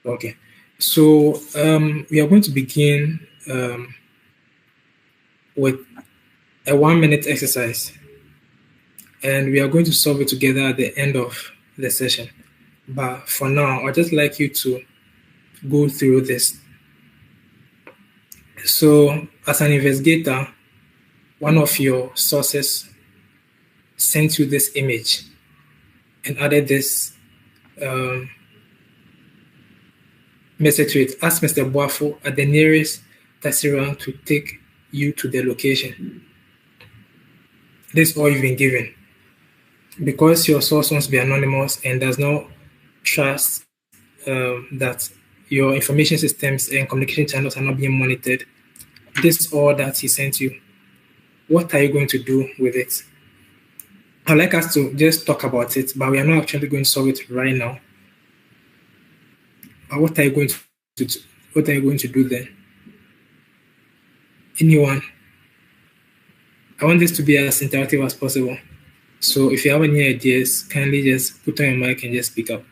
Okay. So we are going to begin with a 1-minute exercise, and we are going to solve it together at the end of the session. But for now, I'd just like you to go through this. So as an investigator, one of your sources sent you this image and added this message to it. Ask Mr. Boafo at the nearest taxi rank to take you to the location. This is all you've been given. Because your source wants to be anonymous and does not trust that your information systems and communication channels are not being monitored, this is all that he sent you. What are you going to do with it? I'd like us to just talk about it, but we are not actually going to solve it right now. But what are you going to do? What are you going to do then? Anyone? I want this to be as interactive as possible. So if you have any ideas, kindly just put on your mic and just speak up.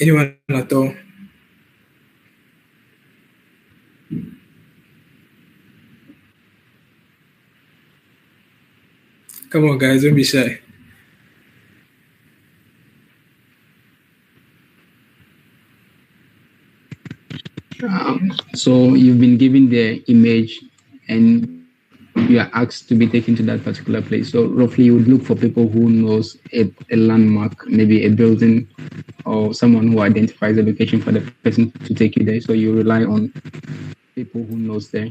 Anyone at all? Come on, guys, don't be shy. So you've been given the image and you are asked to be taken to that particular place. So roughly you would look for people who knows a landmark, maybe a building, or someone who identifies the location for the person to take you there. So you rely on people who knows there.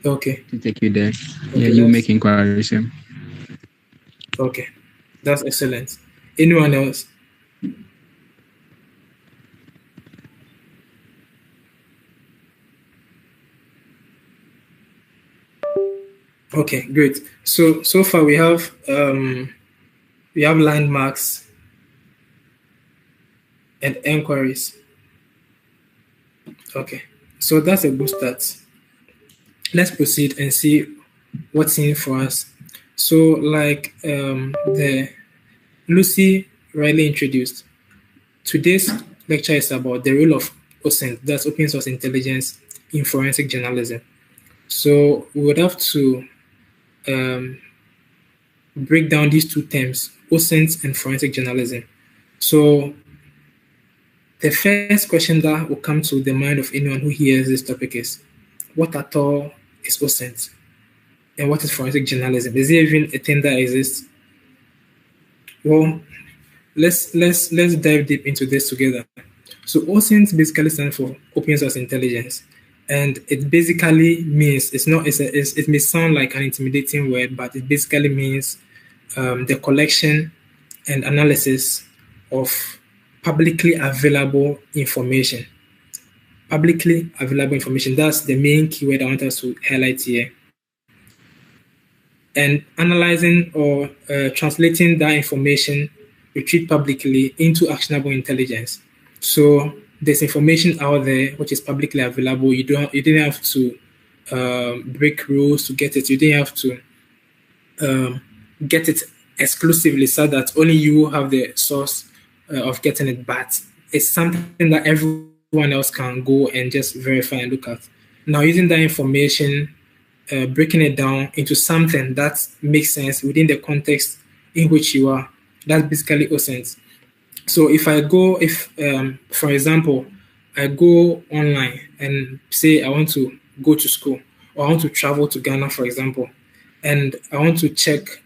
Okay. To take you there. Okay, yeah, you make inquiries. Yeah. Okay, that's excellent. Anyone else? Okay, great. So far we have landmarks and inquiries. Okay, so that's a good start. Let's proceed and see what's in for us. So, like the Lucy rightly introduced, today's lecture is about the role of OSINT, that's open source intelligence, in forensic journalism. So we would have to break down these two terms, OSINT and forensic journalism. So the first question that will come to the mind of anyone who hears this topic is, what at all is OSINT? And what is forensic journalism? Is there even a thing that exists? Well, let's dive deep into this together. So OSINT basically stands for open source intelligence. And it basically means, it may sound like an intimidating word, but it basically means the collection and analysis of publicly available information. Publicly available information, that's the main keyword I want us to highlight here. And analyzing or translating that information retrieved publicly into actionable intelligence. So there's information out there which is publicly available. You didn't have to break rules to get it. You didn't have to get it exclusively so that only you have the source of getting it. But it's something that everyone else can go and just verify and look at. Now, using that information, breaking it down into something that makes sense within the context in which you are, that's basically OSINT. So for example, I go online and say I want to go to school, or I want to travel to Ghana, for example, and I want to check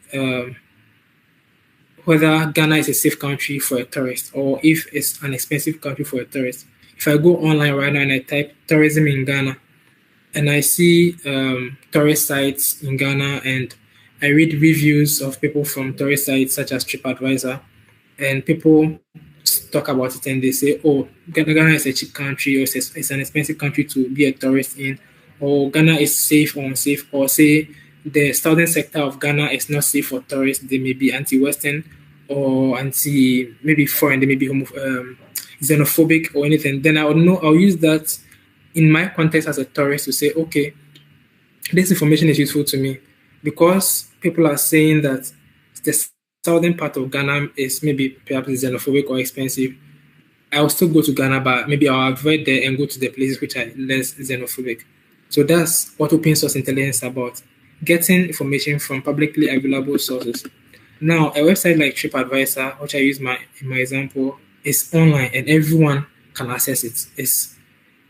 whether Ghana is a safe country for a tourist or if it's an expensive country for a tourist. If I go online right now and I type tourism in Ghana, and I see tourist sites in Ghana, and I read reviews of people from tourist sites such as TripAdvisor, and people talk about it and they say, oh, Ghana is a cheap country, or it's an expensive country to be a tourist in, or Ghana is safe or unsafe, or say the southern sector of Ghana is not safe for tourists. They may be anti-Western or maybe foreign, they may be xenophobic or anything. Then I'll use that in my context as a tourist to say, okay, this information is useful to me because people are saying that the southern part of Ghana is maybe perhaps xenophobic or expensive. I'll still go to Ghana, but maybe I'll avoid there and go to the places which are less xenophobic. So that's what open source intelligence is about, getting information from publicly available sources. Now, a website like TripAdvisor, which I use in my example, is online and everyone can access it. It's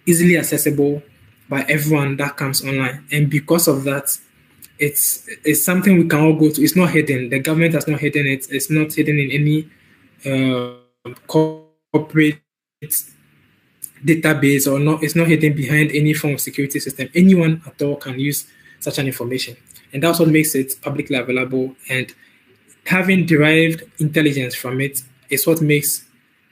easily accessible by everyone that comes online. And because of that, it's something we can all go to. It's not hidden. The government has not hidden it. It's not hidden in any corporate database or not. It's not hidden behind any form of security system. Anyone at all can use such an information, and that's what makes it publicly available. And having derived intelligence from it is what makes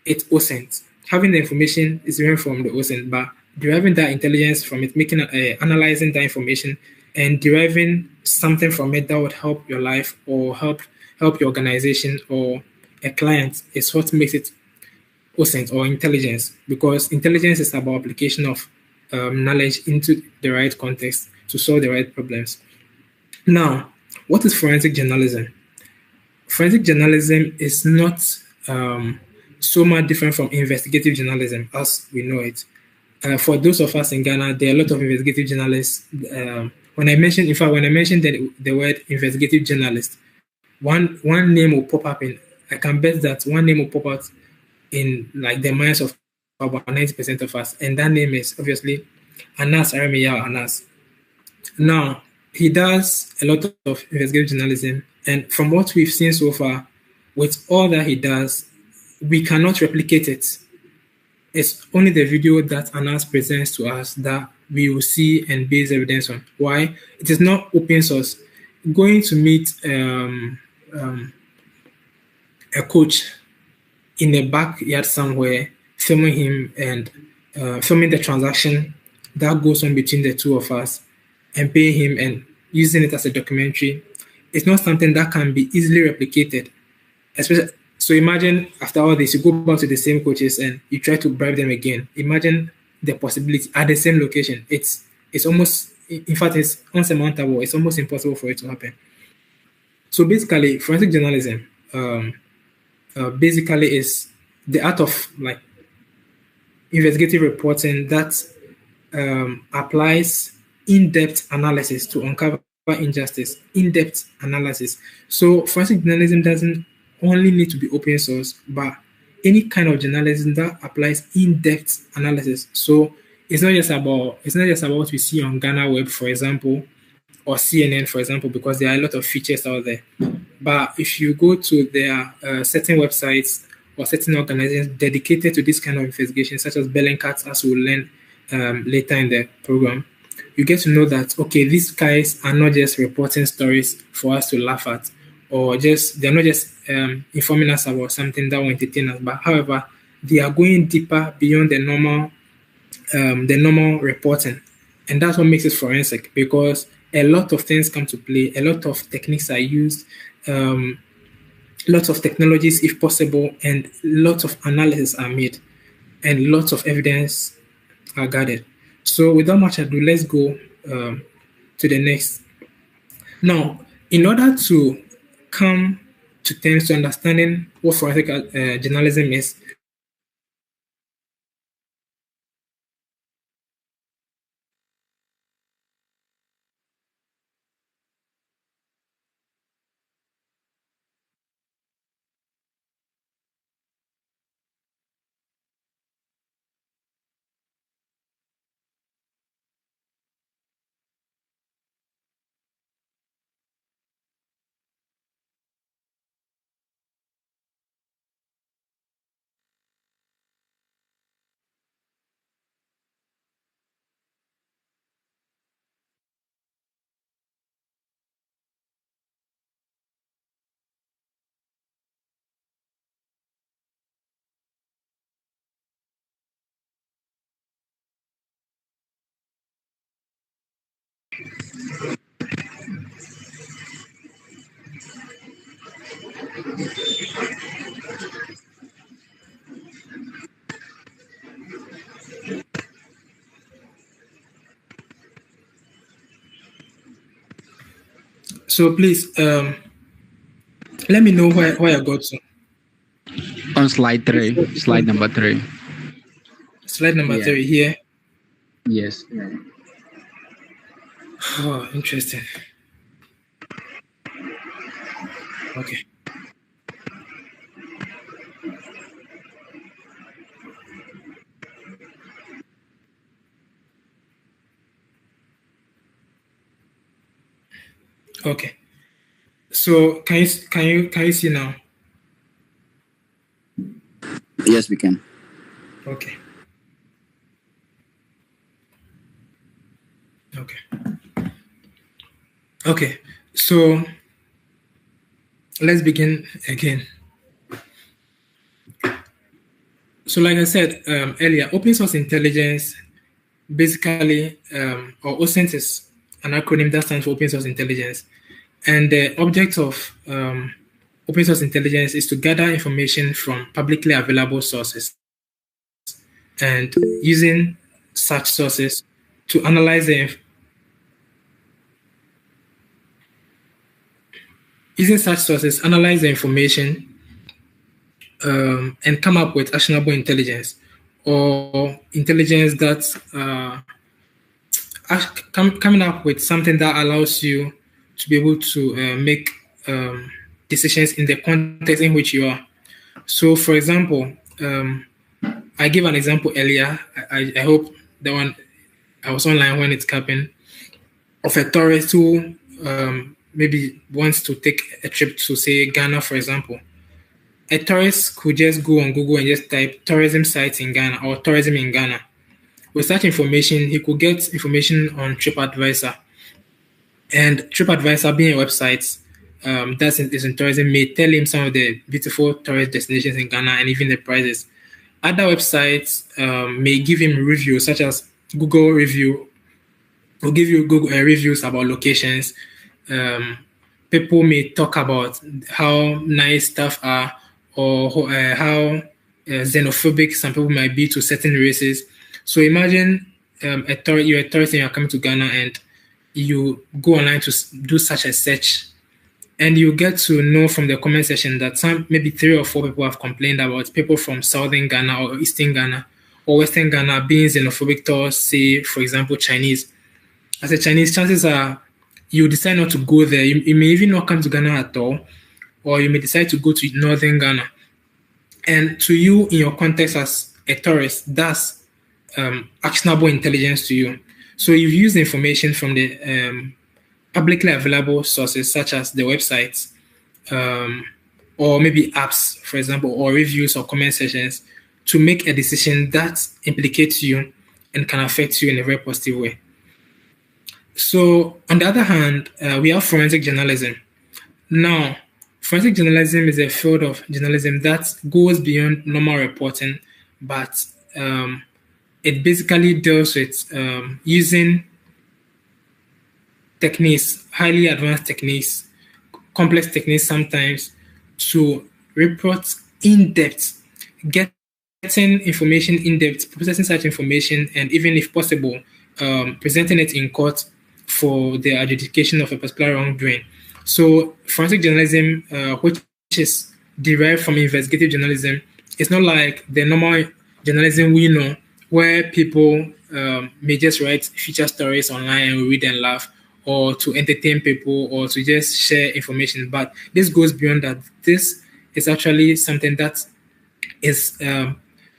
it OSINT. Having the information is different from the OSINT, but deriving that intelligence from it, making analyzing that information, and deriving something from it that would help your life or help your organization or a client is what makes it OSINT or intelligence. Because intelligence is about application of knowledge into the right context to solve the right problems. Now, what is forensic journalism? Forensic journalism is not so much different from investigative journalism as we know it. For those of us in Ghana, there are a lot of investigative journalists. When I mentioned the word investigative journalist, one name will pop up in. I can bet that one name will pop out in like the minds of about 90% of us, and that name is obviously Anas Aramiya Anas. Now, he does a lot of investigative journalism, and from what we've seen so far, with all that he does, we cannot replicate it. It's only the video that Anas presents to us that we will see and base evidence on. Why? It is not open source. Going to meet a coach in the backyard somewhere, filming him and filming the transaction that goes on between the two of us and paying him and using it as a documentary, it's not something that can be easily replicated. Especially, so imagine after all this, you go back to the same coaches and you try to bribe them again. Imagine the possibility at the same location. It's almost, in fact, it's unsurmountable. It's almost impossible for it to happen. So basically, forensic journalism basically is the art of like investigative reporting that applies in-depth analysis to uncover injustice, in-depth analysis. So forensic journalism doesn't only need to be open source, but any kind of journalism that applies in-depth analysis. So it's not just about what we see on Ghana Web, for example, or CNN, for example, because there are a lot of features out there. But if you go to their certain websites or certain organizations dedicated to this kind of investigation, such as Bellingcat, as we'll learn later in the program, you get to know that, okay, these guys are not just reporting stories for us to laugh at, or they're not just informing us about something that will entertain us, but however, they are going deeper beyond the normal reporting. And that's what makes it forensic, because a lot of things come to play, a lot of techniques are used, lots of technologies if possible, and lots of analysis are made, and lots of evidence are gathered. So without much ado, let's go to the next. Now, in order to come to terms to understanding what forensic journalism is, So please, let me know where I got to. On slide 3, slide number 3. Slide number 3 here. Yes. Oh, interesting. Okay. Okay. So can you see now? Yes, we can. Okay. Okay. Okay. So let's begin again. So like I said earlier, open source intelligence basically, or OSINT is an acronym that stands for open source intelligence. And the object of open source intelligence is to gather information from publicly available sources and using such sources to analyze the information and come up with actionable intelligence, or intelligence that's coming up with something that allows you to be able to make decisions in the context in which you are. So, for example, I gave an example earlier. I hope the one I was online when it's happened, of a tourist who maybe wants to take a trip to, say, Ghana, for example. A tourist could just go on Google and just type tourism sites in Ghana or tourism in Ghana. With such information, he could get information on TripAdvisor. And TripAdvisor, being a website that is in tourism, may tell him some of the beautiful tourist destinations in Ghana and even the prices. Other websites may give him reviews, such as Google Review, will give you Google reviews about locations. People may talk about how nice stuff are, or how xenophobic some people might be to certain races. So imagine you're a tourist and you're coming to Ghana and you go online to do such a search, and you get to know from the comment section that maybe 3 or 4 people have complained about people from southern Ghana or eastern Ghana or western Ghana being xenophobic towards, say, for example, Chinese. As a Chinese, chances are you decide not to go there. You may even not come to Ghana at all, or you may decide to go to northern Ghana. And to you, in your context as a tourist, that's actionable intelligence to you. So you've used information from the publicly available sources, such as the websites, or maybe apps, for example, or reviews or comment sections, to make a decision that implicates you and can affect you in a very positive way. So, on the other hand, we have forensic journalism. Now, forensic journalism is a field of journalism that goes beyond normal reporting, but it basically deals with using techniques, highly advanced techniques, complex techniques sometimes, to report in depth, getting information in depth, processing such information, and even if possible, presenting it in court for the adjudication of a particular wrongdoing. So forensic journalism, which is derived from investigative journalism, is not like the normal journalism we know, where people may just write feature stories online and read and laugh, or to entertain people, or to just share information. But this goes beyond that. This is actually something that is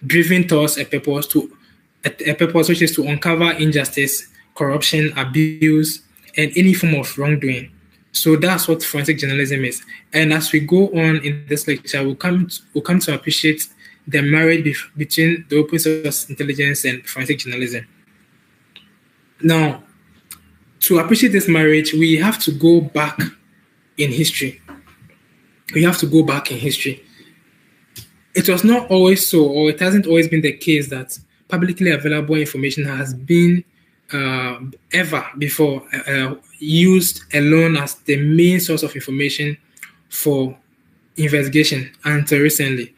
driven towards a purpose which is to uncover injustice, corruption, abuse, and any form of wrongdoing. So that's what forensic journalism is. And as we go on in this lecture, we'll come to appreciate the marriage between the open source intelligence and forensic journalism. Now, to appreciate this marriage, we have to go back in history. It was not always so, or it hasn't always been the case that publicly available information has been ever before used alone as the main source of information for investigation until recently.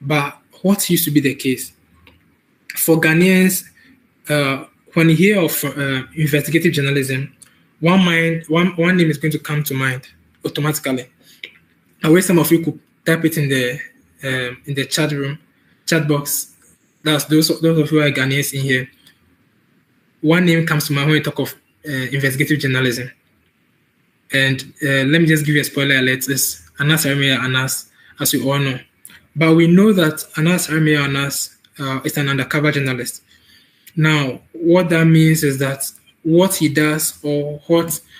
But what used to be the case? For Ghanaians, when you hear of investigative journalism, one name is going to come to mind automatically. I wish some of you could type it in the chat box. That's those of you who are Ghanaians in here. One name comes to mind when we talk of investigative journalism. And let me just give you a spoiler alert. It's Anas Aremeyaw Anas, as we all know. But we know that Anas Aremeyaw Anas is an undercover journalist. Now, what that means is that what he does or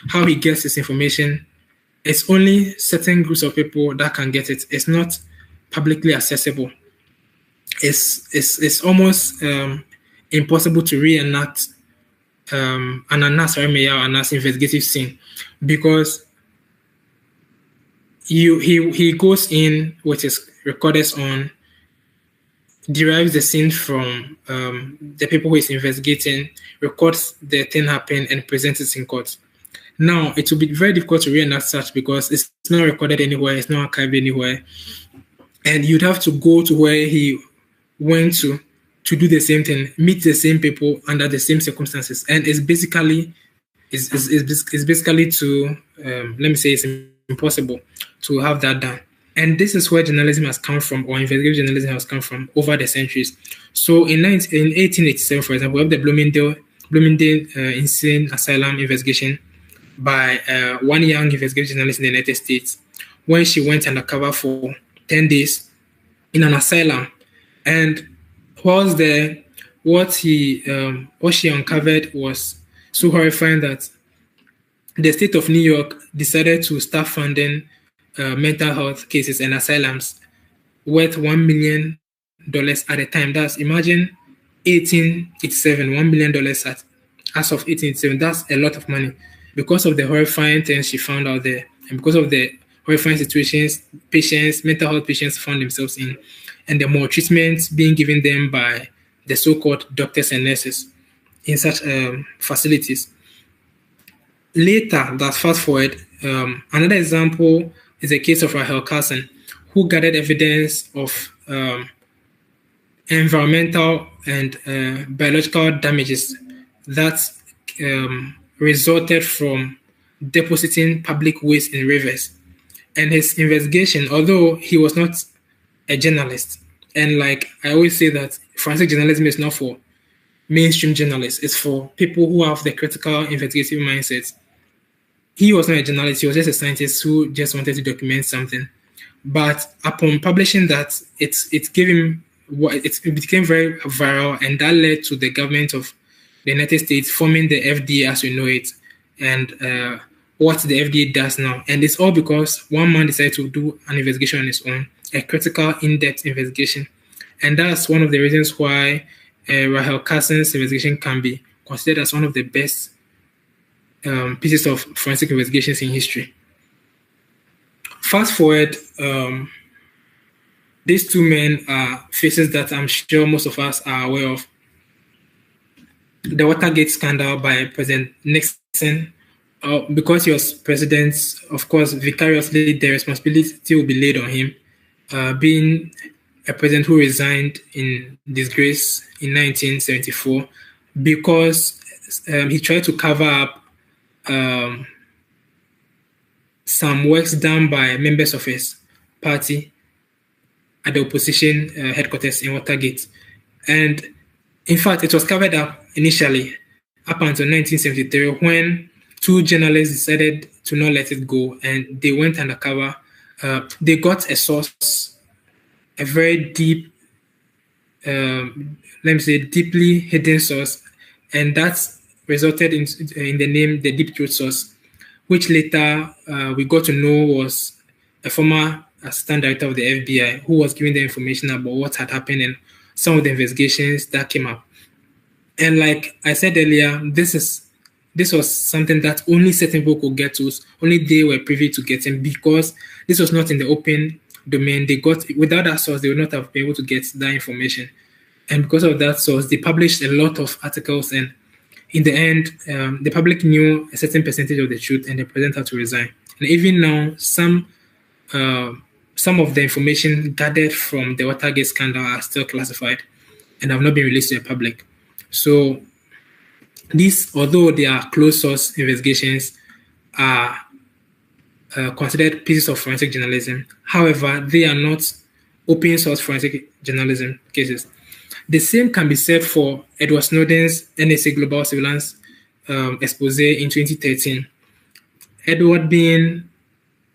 how he gets his information, it's only certain groups of people that can get it. It's not publicly accessible. It's almost impossible to reenact an Anas Aremeyaw Anas investigative scene, because he goes in with his recorders on, derives the scene from the people who is investigating, records the thing happen, and presents it in court. Now, it will be very difficult to reenact such because it's not recorded anywhere, it's not archived anywhere, and you'd have to go to where he went to do the same thing, meet the same people under the same circumstances, and it's basically to let me say it's impossible to have that done. And this is where journalism has come from, or investigative journalism has come from over the centuries. So in 1887, for example, we have the Bloomingdale Insane Asylum investigation by one young investigative journalist in the United States, when she went undercover for 10 days in an asylum. And whilst there, what she uncovered was so horrifying that the state of New York decided to start funding mental health cases and asylums worth $1 million at a time. That's, imagine 1887, $1 million as of 1887. That's a lot of money because of the horrifying things she found out there, and because of the horrifying situations mental health patients found themselves in, and the maltreatment being given them by the so-called doctors and nurses in such facilities. Later, that's fast forward, another example is the case of Rahel Carson, who gathered evidence of environmental and biological damages that resulted from depositing public waste in rivers. And his investigation, although he was not a journalist, and like I always say that forensic journalism is not for mainstream journalists, it's for people who have the critical investigative mindset. He was not a journalist, he was just a scientist who just wanted to document something. But upon publishing that, it became very viral, and that led to the government of the United States forming the FDA as we know it, and what the FDA does now. And it's all because one man decided to do an investigation on his own, a critical, in-depth investigation. And that's one of the reasons why Rahel Carson's investigation can be considered as one of the best pieces of forensic investigations in history. Fast forward, these two men are faces that I'm sure most of us are aware of. The Watergate scandal by President Nixon. Because he was president, of course, vicariously, the responsibility will be laid on him, being a president who resigned in disgrace in 1974 because he tried to cover up some works done by members of his party at the opposition headquarters in Watergate. And in fact, it was covered up initially up until 1973 when two journalists decided to not let it go, and they went undercover. They got a source, a very deep, deeply hidden source, and that resulted in the name the Deep Throat Source, which later we got to know was a former assistant director of the FBI who was giving the information about what had happened and some of the investigations that came up. And like I said earlier, this was something that only certain people could get to, only they were privy to getting, because this was not in the open domain. Without that source, they would not have been able to get that information. And because of that source, they published a lot of articles, and in the end, the public knew a certain percentage of the truth, and the president had to resign. And even now, some of the information gathered from the Watergate scandal are still classified and have not been released to the public. So These, although they are closed source investigations, are considered pieces of forensic journalism. However, they are not open source forensic journalism cases. The same can be said for Edward Snowden's NSA Global Surveillance expose in 2013. Edward, being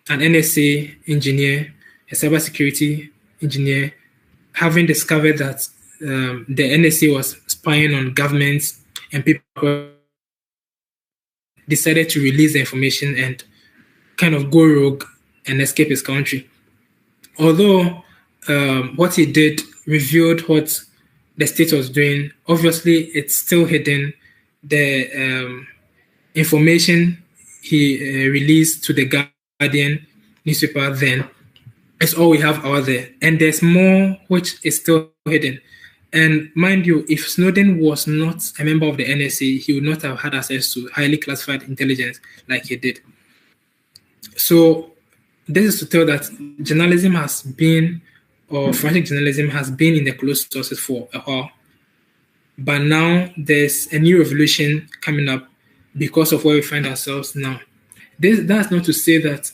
an NSA engineer, a cybersecurity engineer, having discovered that the NSA was spying on governments and people, decided to release the information and kind of go rogue and escape his country. Although what he did revealed what the state was doing, obviously it's still hidden. The information he released to the Guardian newspaper then is all we have out there. And there's more which is still hidden. And mind you, if Snowden was not a member of the NSA, he would not have had access to highly classified intelligence like he did. So this is to tell that journalism has been, or forensic journalism has been in the closed sources for a while. But now there's a new revolution coming up because of where we find ourselves now. That's not to say that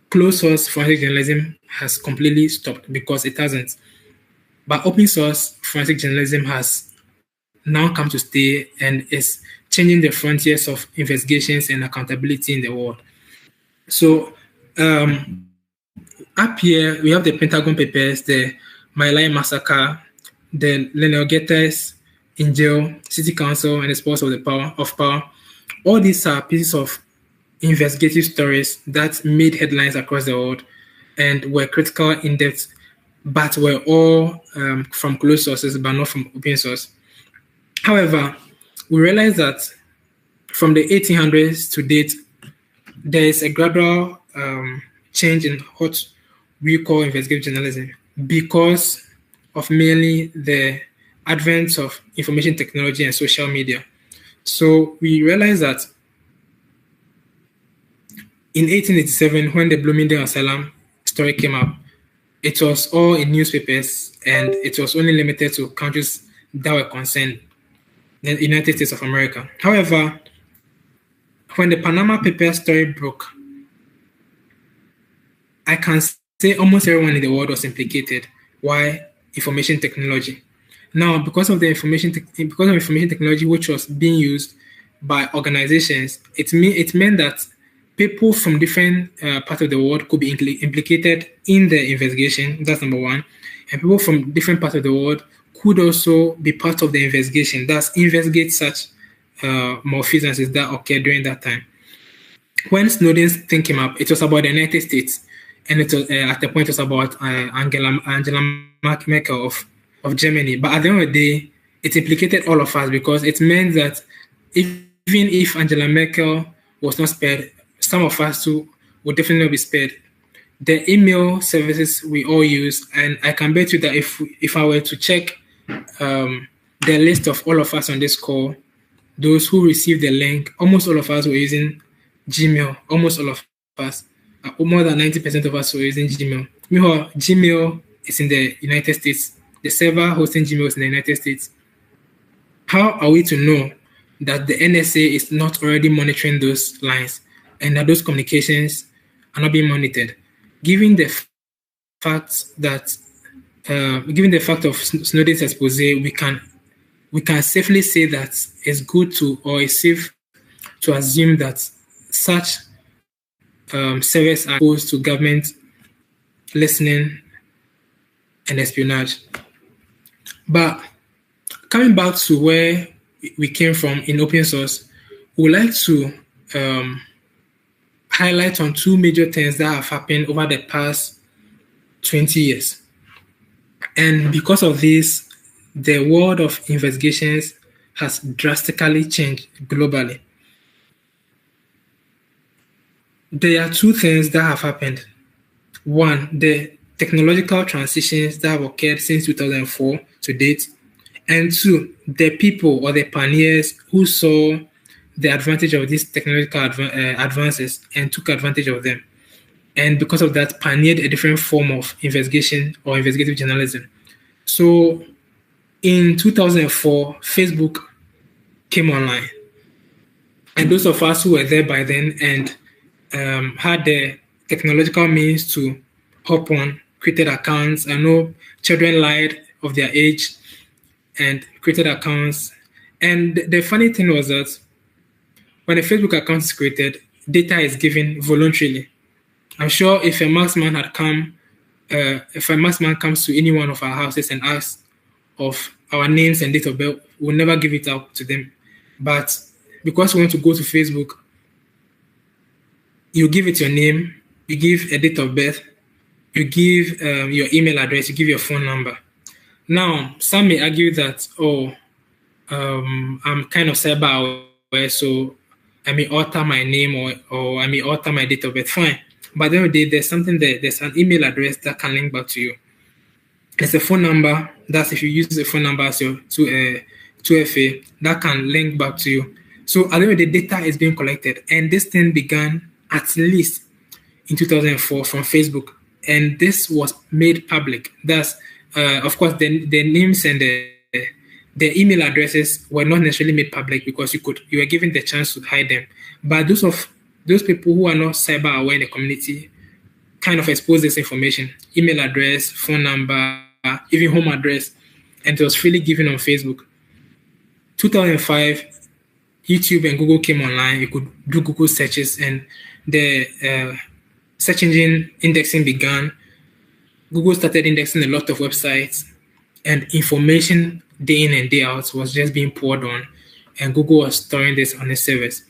closed source forensic journalism has completely stopped, because it hasn't. But open source forensic journalism has now come to stay and is changing the frontiers of investigations and accountability in the world. So up here, we have the Pentagon Papers, the My Lai Massacre, the Lenel Getters in jail, City Council, and the Sports of Power. All these are pieces of investigative stories that made headlines across the world and were critical, in depth, but were all from closed sources, but not from open source. However, we realize that from the 1800s to date, there is a gradual change in what we call investigative journalism because of mainly the advent of information technology and social media. So we realized that in 1887, when the Bloomingdale Asylum story came up, it was all in newspapers and it was only limited to countries that were concerned, the United States of America. However, when the Panama Papers story broke, I can say almost everyone in the world was implicated. Why? Information technology. Now, because of information technology which was being used by organizations, it meant that people from different parts of the world could be implicated in the investigation. That's number one. And people from different parts of the world could also be part of the investigation. That's investigate such malfeasances that occurred during that time. When Snowden's thing came up, it was about the United States. And it was, at the point, it was about Angela Merkel of Germany. But at the end of the day, it implicated all of us because it meant that even if Angela Merkel was not spared, some of us too would definitely be spared. The email services we all use, and I can bet you that if I were to check the list of all of us on this call, those who received the link, almost all of us were using Gmail. Almost all of us. More than 90% of us were using Gmail. Meanwhile, Gmail is in the United States. The server hosting Gmail is in the United States. How are we to know that the NSA is not already monitoring those lines and that those communications are not being monitored? Given the fact of Snowden's expose, we can safely say that it's good to, or it's safe to assume that such servers are exposed to government listening and espionage. But coming back to where we came from in open source, we would like to highlight on two major things that have happened over the past 20 years. And because of this, the world of investigations has drastically changed globally. There are two things that have happened. One, the technological transitions that have occurred since 2004 to date. And two, the people or the pioneers who saw the advantage of these technological advances and took advantage of them. And because of that, pioneered a different form of investigation or investigative journalism. So in 2004, Facebook came online. And those of us who were there by then and had the technological means to hop on, created accounts. I know children lied of their age and created accounts. And the funny thing was that when a Facebook account is created, data is given voluntarily. I'm sure if a marksman comes to any one of our houses and asks of our names and date of birth, we'll never give it out to them. But because we want to go to Facebook, you give it your name, you give a date of birth, you give your email address, you give your phone number. Now, some may argue that, I'm kind of cyber aware, so I may alter my name or I may alter my date of birth. Fine. But at the end of the day, there's something there. There's an email address that can link back to you. There's a phone number. That's if you use the phone number as your 2FA, that can link back to you. So at the end of the day, data is being collected. And this thing began at least in 2004 from Facebook. And this was made public. That's, of course, the names and the email addresses were not necessarily made public because you were given the chance to hide them. But those people who are not cyber aware in the community kind of expose this information: email address, phone number, even home address, and it was freely given on Facebook. 2005, YouTube and Google came online. You could do Google searches, and the search engine indexing began. Google started indexing a lot of websites, and information day in and day out was just being poured on, and Google was storing this on its servers.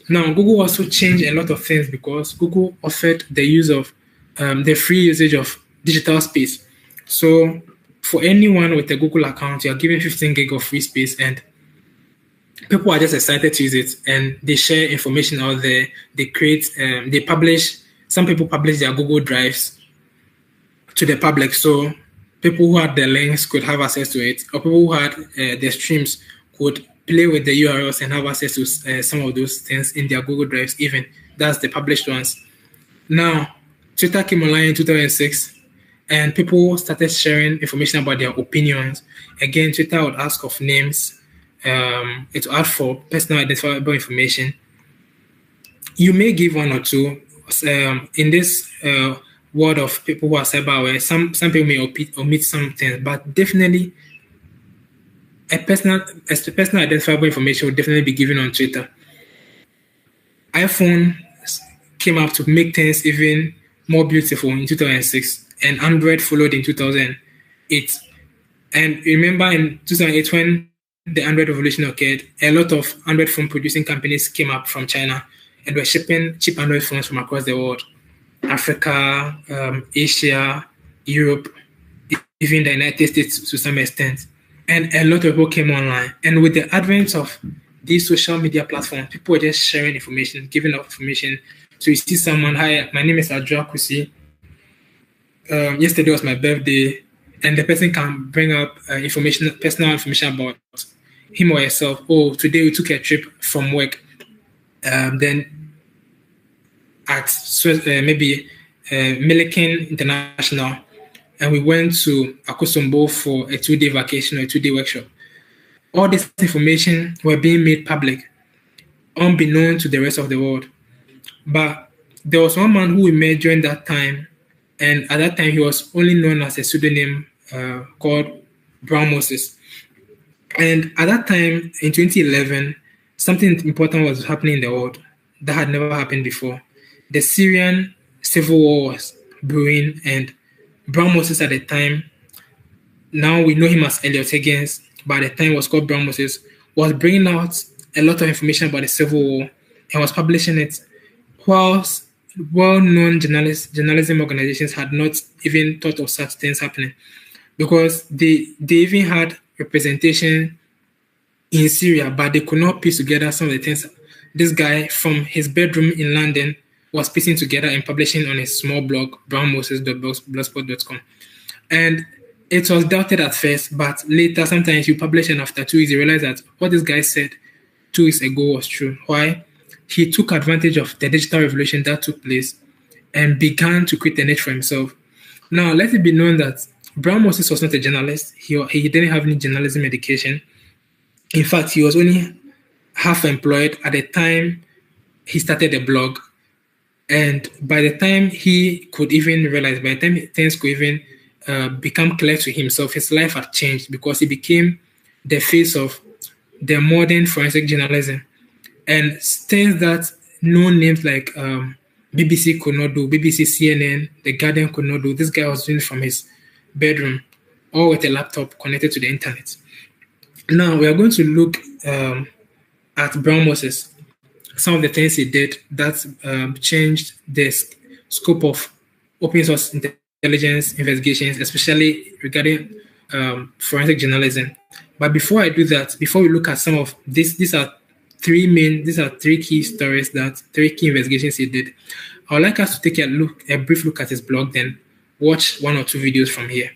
Now, Google also changed a lot of things because Google offered the use of the free usage of digital space. So for anyone with a Google account, you're given 15 gig of free space, and people are just excited to use it, and they share information out there. They create, they publish, some people publish their Google Drives to the public. So people who had the links could have access to it, or people who had the streams could play with the URLs and have access to some of those things in their Google Drives even. That's the published ones. Now, Twitter came online in 2006, and people started sharing information about their opinions. Again, Twitter would ask of names. It will ask for personal identifiable information. You may give one or two. In this world of people who are cyber aware, some people may omit some things, but definitely a personal identifiable information will definitely be given on Twitter. iPhone came up to make things even more beautiful in 2006, and Android followed in 2008. And remember in 2008 when the Android revolution occurred, a lot of Android phone producing companies came up from China and were shipping cheap Android phones from across the world. Africa, Asia, Europe, even the United States to some extent. And a lot of people came online. And with the advent of these social media platforms, people were just sharing information, giving out information. So you see someone, hi, my name is Adjoa Kusi. Yesterday was my birthday. And the person can bring up information, personal information about him or herself. Oh, today we took a trip from work. Then at maybe Milliken International, and we went to Akosombo for a 2-day vacation or a 2-day workshop. All this information were being made public, unbeknown to the rest of the world. But there was one man who we met during that time, and at that time he was only known as a pseudonym called Brown Moses. And at that time, in 2011, something important was happening in the world that had never happened before. The Syrian civil war was brewing, and Brown Moses at the time, now we know him as Elliot Higgins, but at the time was called Brown Moses, was bringing out a lot of information about the civil war and was publishing it, whilst well-known journalism organizations had not even thought of such things happening, because they even had representation in Syria, but they could not piece together some of the things this guy from his bedroom in London was piecing together and publishing on his small blog, brownmoses.blogspot.com. And it was doubted at first, but later, sometimes you publish and after 2 weeks, you realize that what this guy said 2 weeks ago was true. Why? He took advantage of the digital revolution that took place and began to create a niche for himself. Now, let it be known that Brown Moses was not a journalist. He didn't have any journalism education. In fact, he was only half employed at the time he started the blog. And by the time he could even realize, by the time things could even become clear to himself, his life had changed because he became the face of the modern forensic journalism. And things that no names like BBC could not do, BBC, CNN, The Guardian could not do, this guy was doing from his bedroom or with a laptop connected to the internet. Now we are going to look at Brown Moses, some of the things he did that changed the scope of open source intelligence investigations, especially regarding forensic journalism. But before I do that, before we look at some of these are three key stories, that three key investigations he did. I would like us to take a brief look at his blog, then watch one or two videos from here.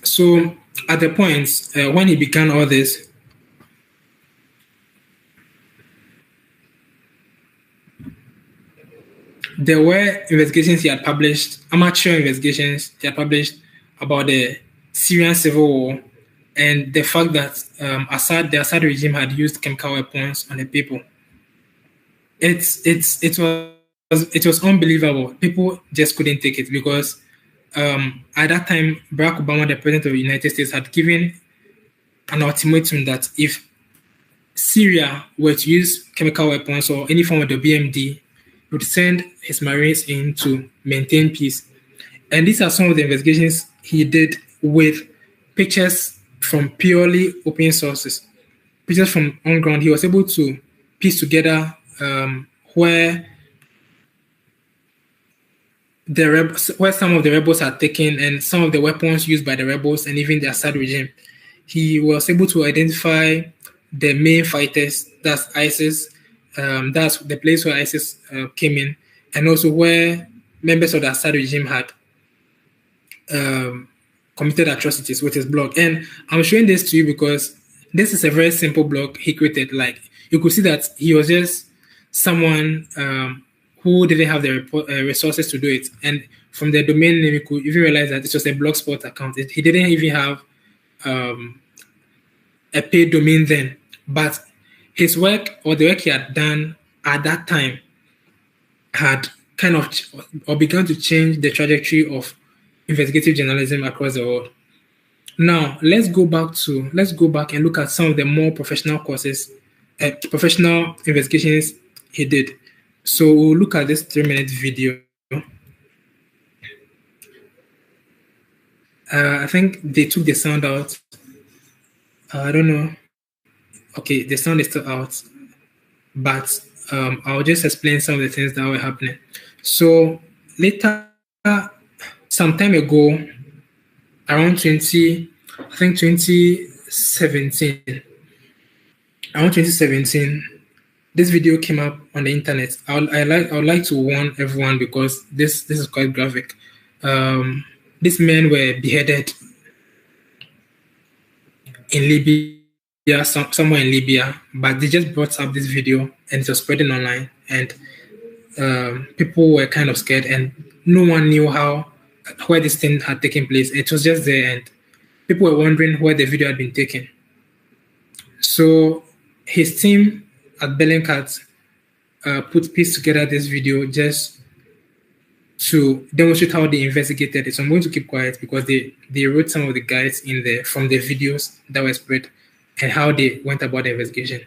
So at the point when he began all this, there were investigations he had published, amateur investigations he had published about the Syrian civil war and the fact that the Assad regime had used chemical weapons on the people. It was unbelievable. People just couldn't take it because at that time, Barack Obama, the president of the United States, had given an ultimatum that if Syria were to use chemical weapons or any form of the BMD, he would send his Marines in to maintain peace. And these are some of the investigations he did with pictures from purely open sources, pictures from on ground. He was able to piece together where some of the rebels had taken and some of the weapons used by the rebels and even the Assad regime. He was able to identify the main fighters, that's ISIS, that's the place where ISIS came in, and also where members of the Assad regime had committed atrocities with his blog. And I'm showing this to you because this is a very simple blog he created. Like, you could see that he was just someone who didn't have the resources to do it. And from the domain name, you could even realize that it was a Blogspot account. He didn't even have a paid domain then. But his work, or the work he had done at that time, had kind of or began to change the trajectory of investigative journalism across the world. Now, let's go back and look at some of the more professional courses, professional investigations he did. So we'll look at this 3-minute video. I think they took the sound out. I don't know. Okay, the sound is still out, but I'll just explain some of the things that were happening. So later, some time ago, around 2017, this video came up on the internet. I would like to warn everyone because this is quite graphic. These men were beheaded in Libya, somewhere in Libya, but they just brought up this video and it was spreading online, and people were kind of scared, and no one knew where this thing had taken place. It was just there, and people were wondering where the video had been taken. So his team at Bellingcat pieced together this video just to demonstrate how they investigated it. So I'm going to keep quiet because they wrote some of the guides in there from the videos that were spread and how they went about the investigation.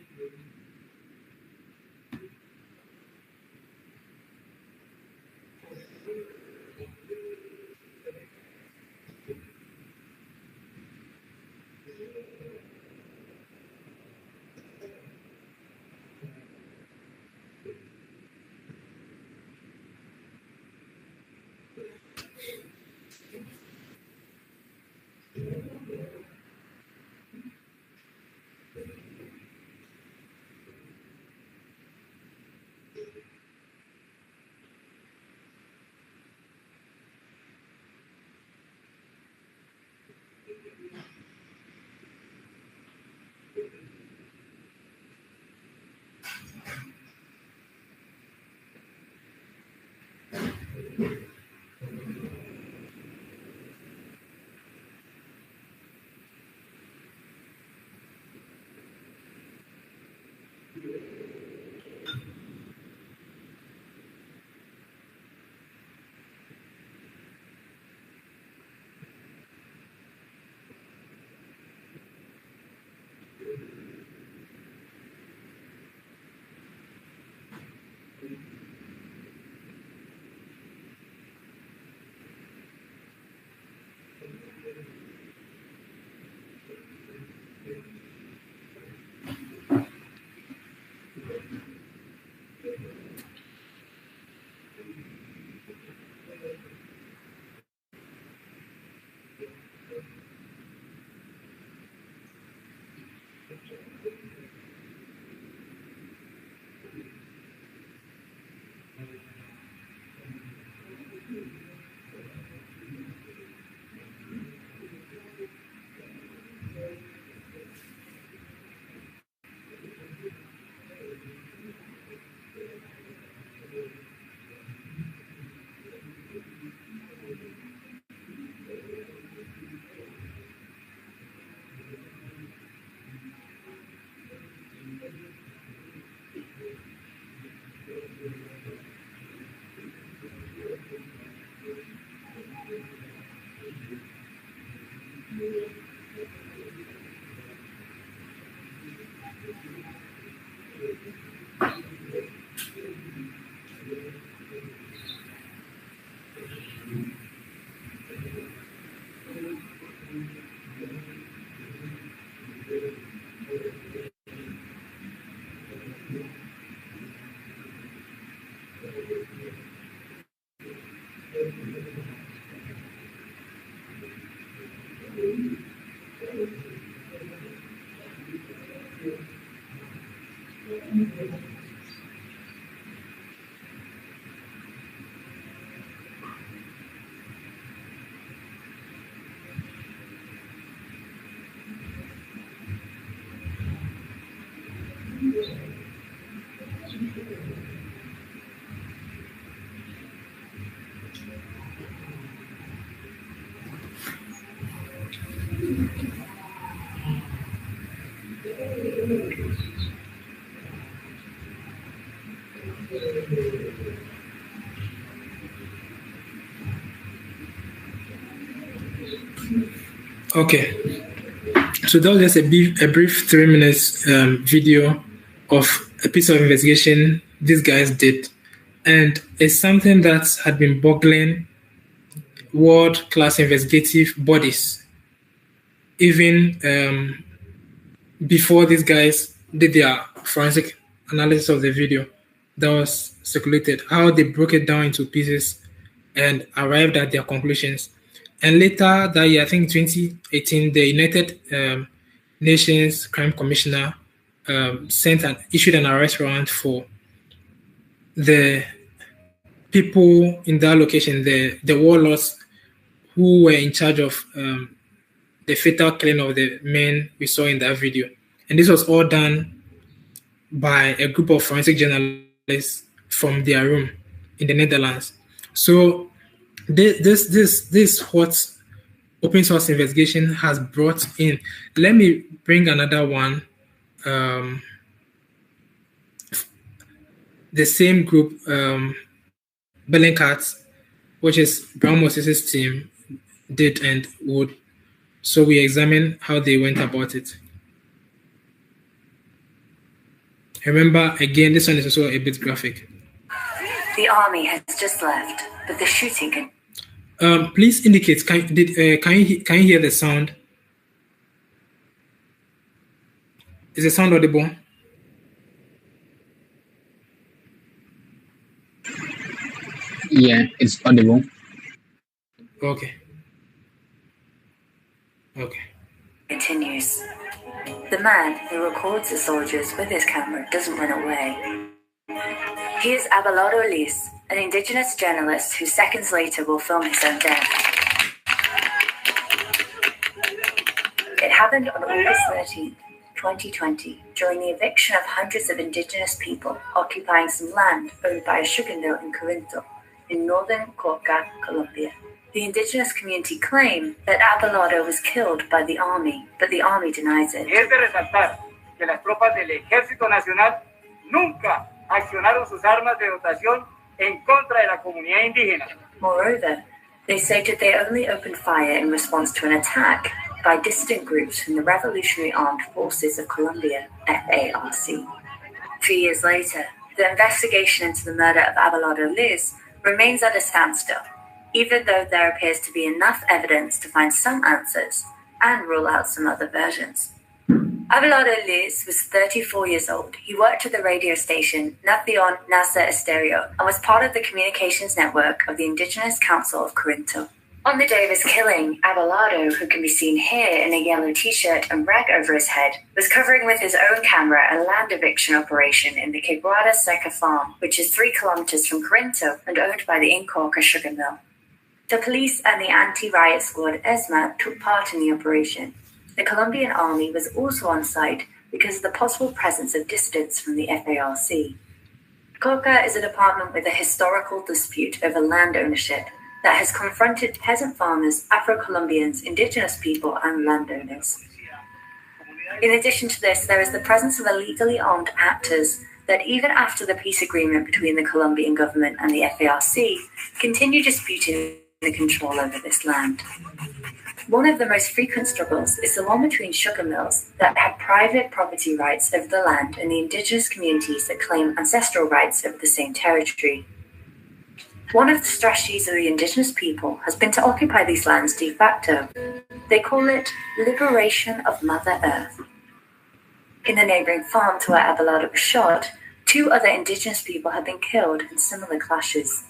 Okay, so that was just a brief 3 minutes video of a piece of investigation these guys did, and it's something that had been boggling world-class investigative bodies even before these guys did their forensic analysis of the video that was circulated, how they broke it down into pieces and arrived at their conclusions. And later that year, I think 2018, the United Nations Crime Commissioner issued an arrest warrant for the people in that location, the warlords who were in charge of the fatal killing of the men we saw in that video. And this was all done by a group of forensic journalists from their room in the Netherlands. So this what open source investigation has brought in. Let me bring another one. The same group, Bellingcat, which is Brown Moses' team, did and would. So we examine how they went about it. Remember, again, this one is also a bit graphic. The army has just left, but the shooting can... Please indicate, can you hear the sound? Is the sound audible? Yeah, it's audible. Okay. Okay. Continues. The man who records the soldiers with his camera doesn't run away. He is Abelardo Liz, an indigenous journalist who seconds later will film his own death. It happened on August 13th, 2020, during the eviction of hundreds of indigenous people occupying some land owned by a sugar mill in Corinto, in northern Cauca, Colombia. The indigenous community claim that Abelardo was killed by the army, but the army denies it. Es de resaltar que las tropas del Ejército Nacional nunca accionaron sus armas de dotación en contra de la comunidad indígena. Moreover, they stated they only opened fire in response to an attack by dissident groups from the Revolutionary Armed Forces of Colombia, FARC. 3 years later, the investigation into the murder of Abelardo Liz remains at a standstill, even though there appears to be enough evidence to find some answers and rule out some other versions. Abelardo Liz was 34 years old. He worked at the radio station Nación Nasa Estéreo and was part of the communications network of the Indigenous Council of Corinto. On the day of his killing, Abelardo, who can be seen here in a yellow t-shirt and rag over his head, was covering with his own camera a land eviction operation in the Quebrada Seca farm, which is 3 kilometers from Corinto and owned by the Incorca sugar mill. The police and the anti-riot squad ESMAD took part in the operation. The Colombian army was also on site because of the possible presence of dissidents from the FARC. Cauca is a department with a historical dispute over land ownership that has confronted peasant farmers, Afro-Colombians, indigenous people, and landowners. In addition to this, there is the presence of illegally armed actors that even after the peace agreement between the Colombian government and the FARC, continue disputing the control over this land. One of the most frequent struggles is the one between sugar mills that have private property rights over the land and the indigenous communities that claim ancestral rights over the same territory. One of the strategies of the indigenous people has been to occupy these lands de facto. They call it liberation of Mother Earth. In the neighboring farm to where Abelardo was shot, 2 other indigenous people have been killed in similar clashes.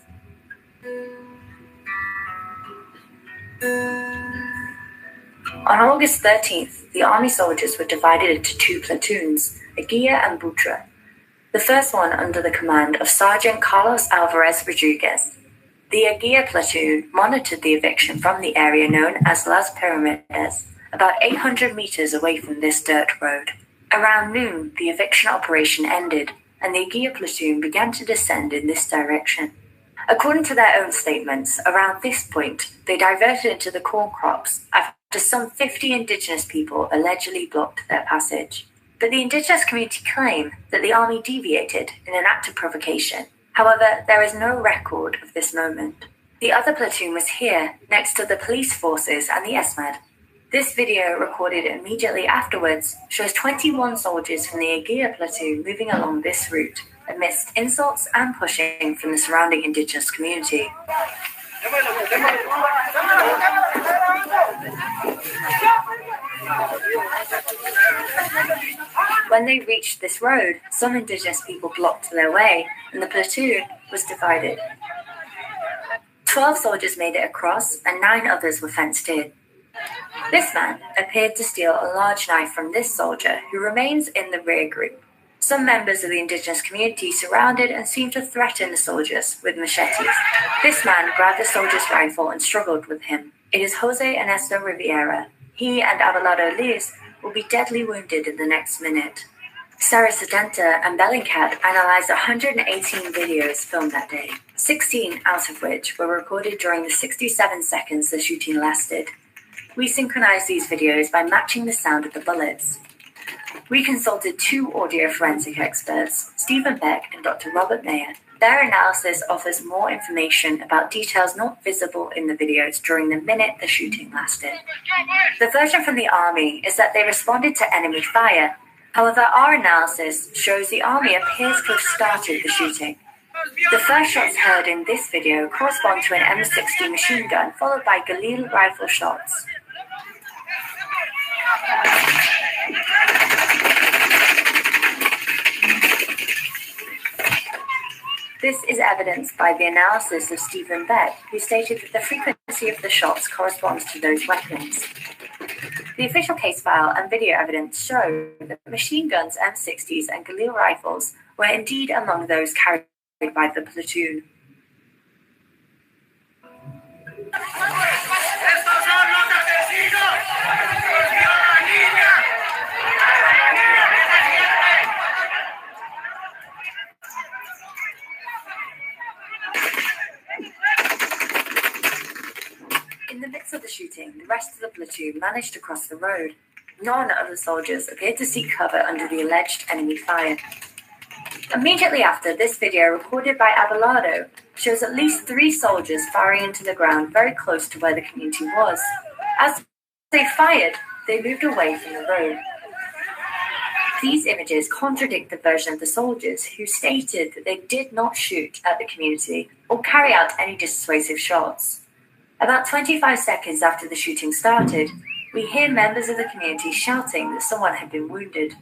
On August 13th, the army soldiers were divided into 2 platoons, Aguilla and Butra. The first one under the command of Sergeant Carlos Alvarez Rodriguez. The Aguilla platoon monitored the eviction from the area known as Las Pyramides, about 800 meters away from this dirt road. Around noon, the eviction operation ended, and the Aguilla platoon began to descend in this direction. According to their own statements, around this point, they diverted into the corn crops after some 50 indigenous people allegedly blocked their passage. But the indigenous community claim that the army deviated in an act of provocation. However, there is no record of this moment. The other platoon was here, next to the police forces and the ESMAD. This video, recorded immediately afterwards, shows 21 soldiers from the Aguilla platoon moving along this route, amidst insults and pushing from the surrounding indigenous community. When they reached this road, some indigenous people blocked their way, and the platoon was divided. 12 soldiers made it across, and 9 others were fenced in. This man appeared to steal a large knife from this soldier, who remains in the rear group. Some members of the indigenous community surrounded and seemed to threaten the soldiers with machetes. This man grabbed the soldier's rifle and struggled with him. It is Jose Ernesto Riviera. He and Abelardo Liz will be deadly wounded in the next minute. Sarah Sedenta and Bellingcat analyzed 118 videos filmed that day, 16 out of which were recorded during the 67 seconds the shooting lasted. We synchronized these videos by matching the sound of the bullets. We consulted 2 audio forensic experts, Stephen Beck and Dr. Robert Mayer. Their analysis offers more information about details not visible in the videos during the minute the shooting lasted. The version from the army is that they responded to enemy fire. However, our analysis shows the army appears to have started the shooting. The first shots heard in this video correspond to an M60 machine gun, followed by Galil rifle shots. This is evidenced by the analysis of Stephen Beck, who stated that the frequency of the shots corresponds to those weapons. The official case file and video evidence show that machine guns, M60s, and Galil rifles were indeed among those carried by the platoon. In the midst of the shooting, the rest of the platoon managed to cross the road. None of the soldiers appeared to seek cover under the alleged enemy fire. Immediately after, this video recorded by Abelardo shows at least 3 soldiers firing into the ground very close to where the community was. As they fired, they moved away from the road. These images contradict the version of the soldiers who stated that they did not shoot at the community or carry out any dissuasive shots. About 25 seconds after the shooting started, we hear members of the community shouting that someone had been wounded.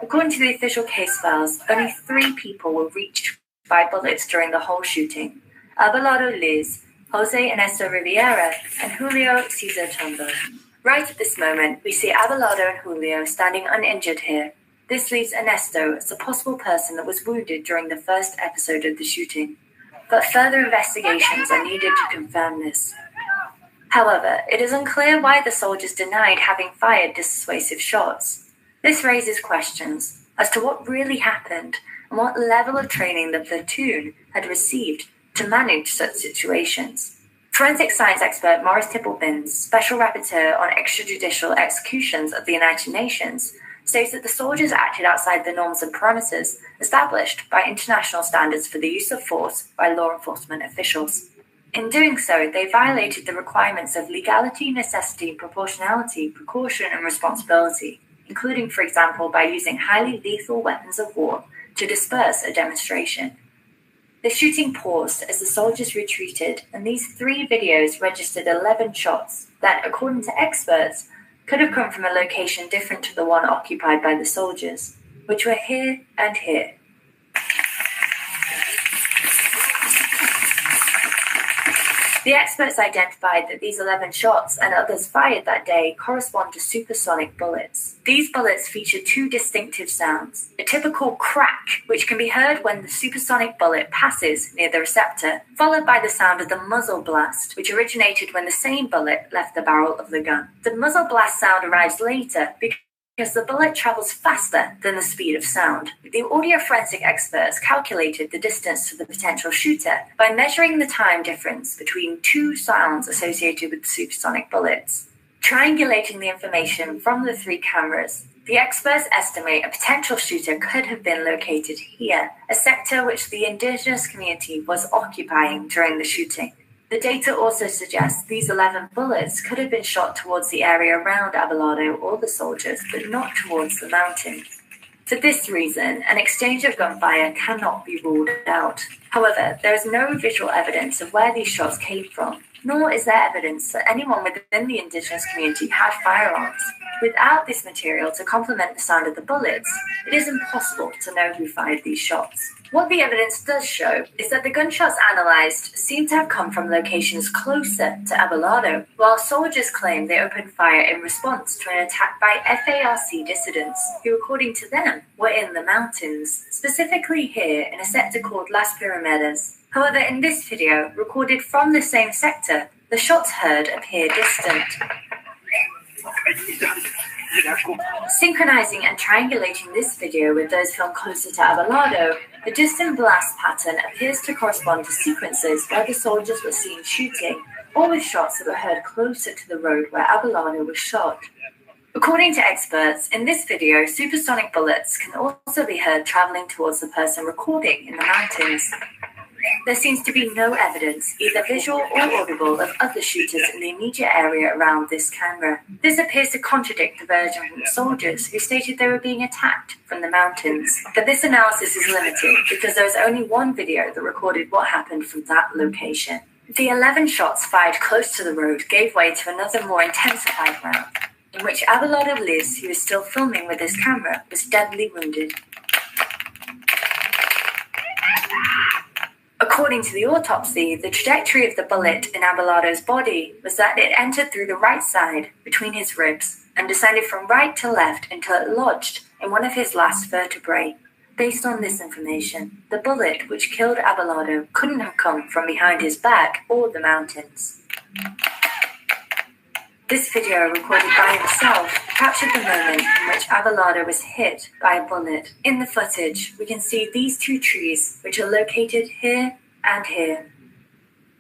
According to the official case files, only 3 people were reached by bullets during the whole shooting: Abelardo Liz, Jose Ernesto Riviera, and Julio Cesar Tondo. Right at this moment, we see Abelardo and Julio standing uninjured here. This leaves Ernesto as the possible person that was wounded during the first episode of the shooting. But further investigations are needed to confirm this. However, it is unclear why the soldiers denied having fired dissuasive shots. This raises questions as to what really happened and what level of training the platoon had received to manage such situations. Forensic science expert Maurice Tippelbins, Special Rapporteur on Extrajudicial Executions of the United Nations, states that the soldiers acted outside the norms and parameters established by international standards for the use of force by law enforcement officials. In doing so, they violated the requirements of legality, necessity, proportionality, precaution, and responsibility, including, for example, by using highly lethal weapons of war to disperse a demonstration. The shooting paused as the soldiers retreated, and these 3 videos registered 11 shots that, according to experts, could have come from a location different to the one occupied by the soldiers, which were here and here. The experts identified that these 11 shots and others fired that day correspond to supersonic bullets. These bullets feature 2 distinctive sounds: a typical crack, which can be heard when the supersonic bullet passes near the receptor, followed by the sound of the muzzle blast, which originated when the same bullet left the barrel of the gun. The muzzle blast sound arrives later because the bullet travels faster than the speed of sound. The audio forensic experts calculated the distance to the potential shooter by measuring the time difference between 2 sounds associated with the supersonic bullets. Triangulating the information from the 3 cameras, the experts estimate a potential shooter could have been located here, a sector which the indigenous community was occupying during the shooting. The data also suggests these 11 bullets could have been shot towards the area around Abelardo or the soldiers, but not towards the mountains. For this reason, an exchange of gunfire cannot be ruled out. However, there is no visual evidence of where these shots came from, nor is there evidence that anyone within the indigenous community had firearms. Without this material to complement the sound of the bullets, it is impossible to know who fired these shots. What the evidence does show is that the gunshots analysed seem to have come from locations closer to Abelardo, while soldiers claim they opened fire in response to an attack by FARC dissidents, who, according to them, were in the mountains, specifically here in a sector called Las Pyramidas. However, in this video, recorded from the same sector, the shots heard appear distant. Synchronizing and triangulating this video with those filmed closer to Abelardo, the distant blast pattern appears to correspond to sequences where the soldiers were seen shooting, or with shots that were heard closer to the road where Abelardo was shot. According to experts, in this video, supersonic bullets can also be heard traveling towards the person recording in the mountains. There seems to be no evidence, either visual or audible, of other shooters in the immediate area around this camera. This appears to contradict the version from the soldiers who stated they were being attacked from the mountains. But this analysis is limited because there is only one video that recorded what happened from that location. The 11 shots fired close to the road gave way to another more intensified round, in which Abelardo Liz, who was still filming with his camera, was deadly wounded. According to the autopsy, the trajectory of the bullet in Abelardo's body was that it entered through the right side between his ribs and descended from right to left until it lodged in one of his last vertebrae. Based on this information, the bullet which killed Abelardo couldn't have come from behind his back or the mountains. This video, recorded by himself, captured the moment in which Abelardo was hit by a bullet. In the footage, we can see these 2 trees, which are located here and here.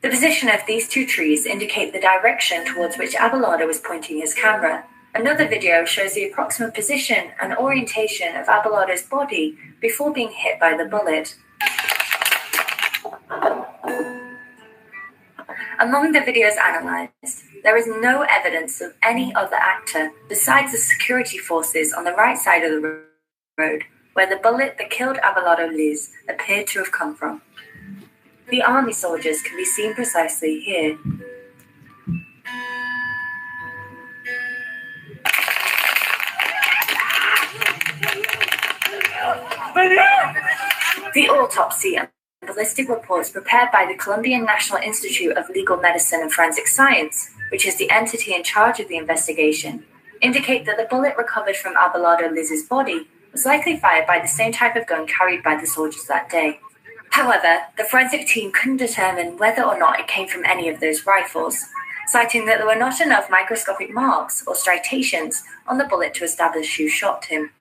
The position of these two trees indicate the direction towards which Abelardo was pointing his camera. Another video shows the approximate position and orientation of Abelardo's body before being hit by the bullet. Among the videos analysed, there is no evidence of any other actor besides the security forces on the right side of the road, where the bullet that killed Abelardo Liz appeared to have come from. The army soldiers can be seen precisely here. The autopsy and ballistic reports prepared by the Colombian National Institute of Legal Medicine and Forensic Science, which is the entity in charge of the investigation, indicate that the bullet recovered from Abelardo Liz's body was likely fired by the same type of gun carried by the soldiers that day. However, the forensic team couldn't determine whether or not it came from any of those rifles, citing that there were not enough microscopic marks or striations on the bullet to establish who shot him.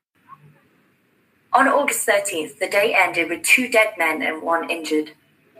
On August 13th, the day ended with 2 dead men and 1 injured.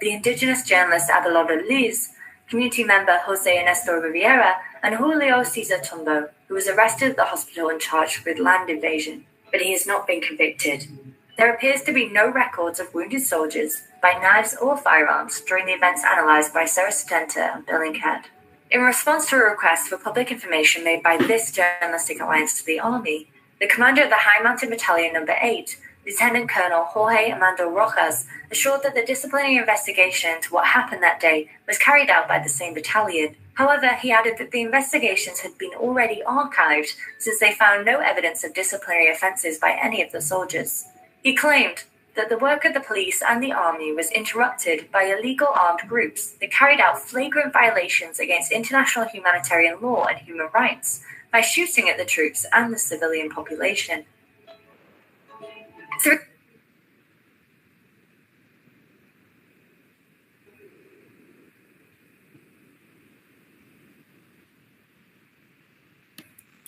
The indigenous journalist Abelardo Liz, community member Jose Ernesto Riviera, and Julio Cesar Tumbo, who was arrested at the hospital and charged with land invasion, but he has not been convicted. There appears to be no records of wounded soldiers by knives or firearms during the events analysed by Sarah Sedenta and Bellingcat. In response to a request for public information made by this journalistic alliance to the army, the commander of the High Mountain Battalion No. 8, Lieutenant Colonel Jorge Armando Rojas, assured that the disciplinary investigation into what happened that day was carried out by the same battalion. However, he added that the investigations had been already archived since they found no evidence of disciplinary offences by any of the soldiers. He claimed that the work of the police and the army was interrupted by illegal armed groups that carried out flagrant violations against international humanitarian law and human rights by shooting at the troops and the civilian population.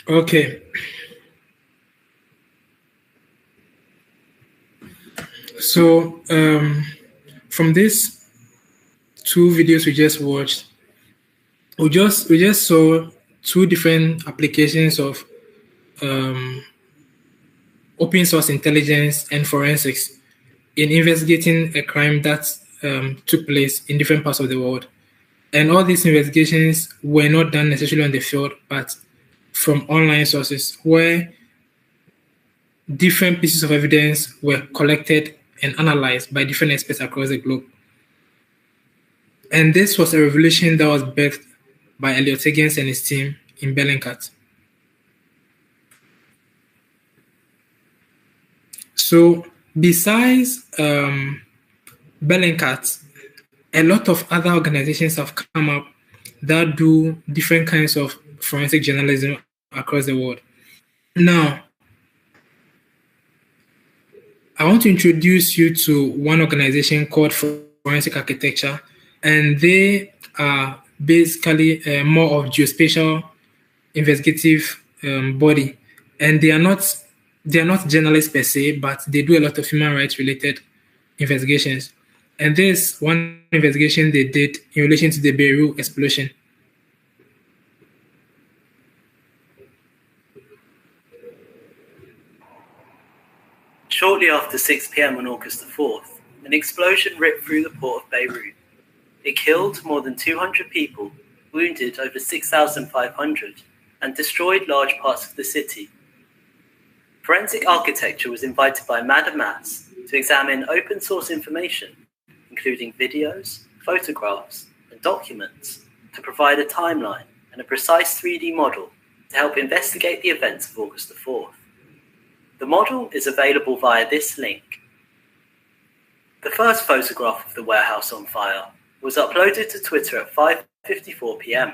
Okay. So from these 2 videos we just watched, we just saw 2 different applications of open source intelligence and forensics in investigating a crime that took place in different parts of the world. And all these investigations were not done necessarily on the field, but from online sources where different pieces of evidence were collected and analyzed by different experts across the globe. And this was a revelation that was birthed by Elliot Higgins and his team in Bellingcat. So besides Bellingcat, a lot of other organizations have come up that do different kinds of forensic journalism across the world. Now, I want to introduce you to one organization called Forensic Architecture, and they are basically more of geospatial investigative body, and they are not journalists per se, but they do a lot of human rights related investigations. And this one investigation they did in relation to the Beirut explosion. Shortly after 6 p.m. on August the 4th, an explosion ripped through the port of Beirut. It killed more than 200 people, wounded over 6,500, and destroyed large parts of the city. Forensic Architecture was invited by Madam Mass to examine open source information, including videos, photographs, and documents, to provide a timeline and a precise 3D model to help investigate the events of August the 4th. The model is available via this link. The first photograph of the warehouse on fire was uploaded to Twitter at 5:54 p.m.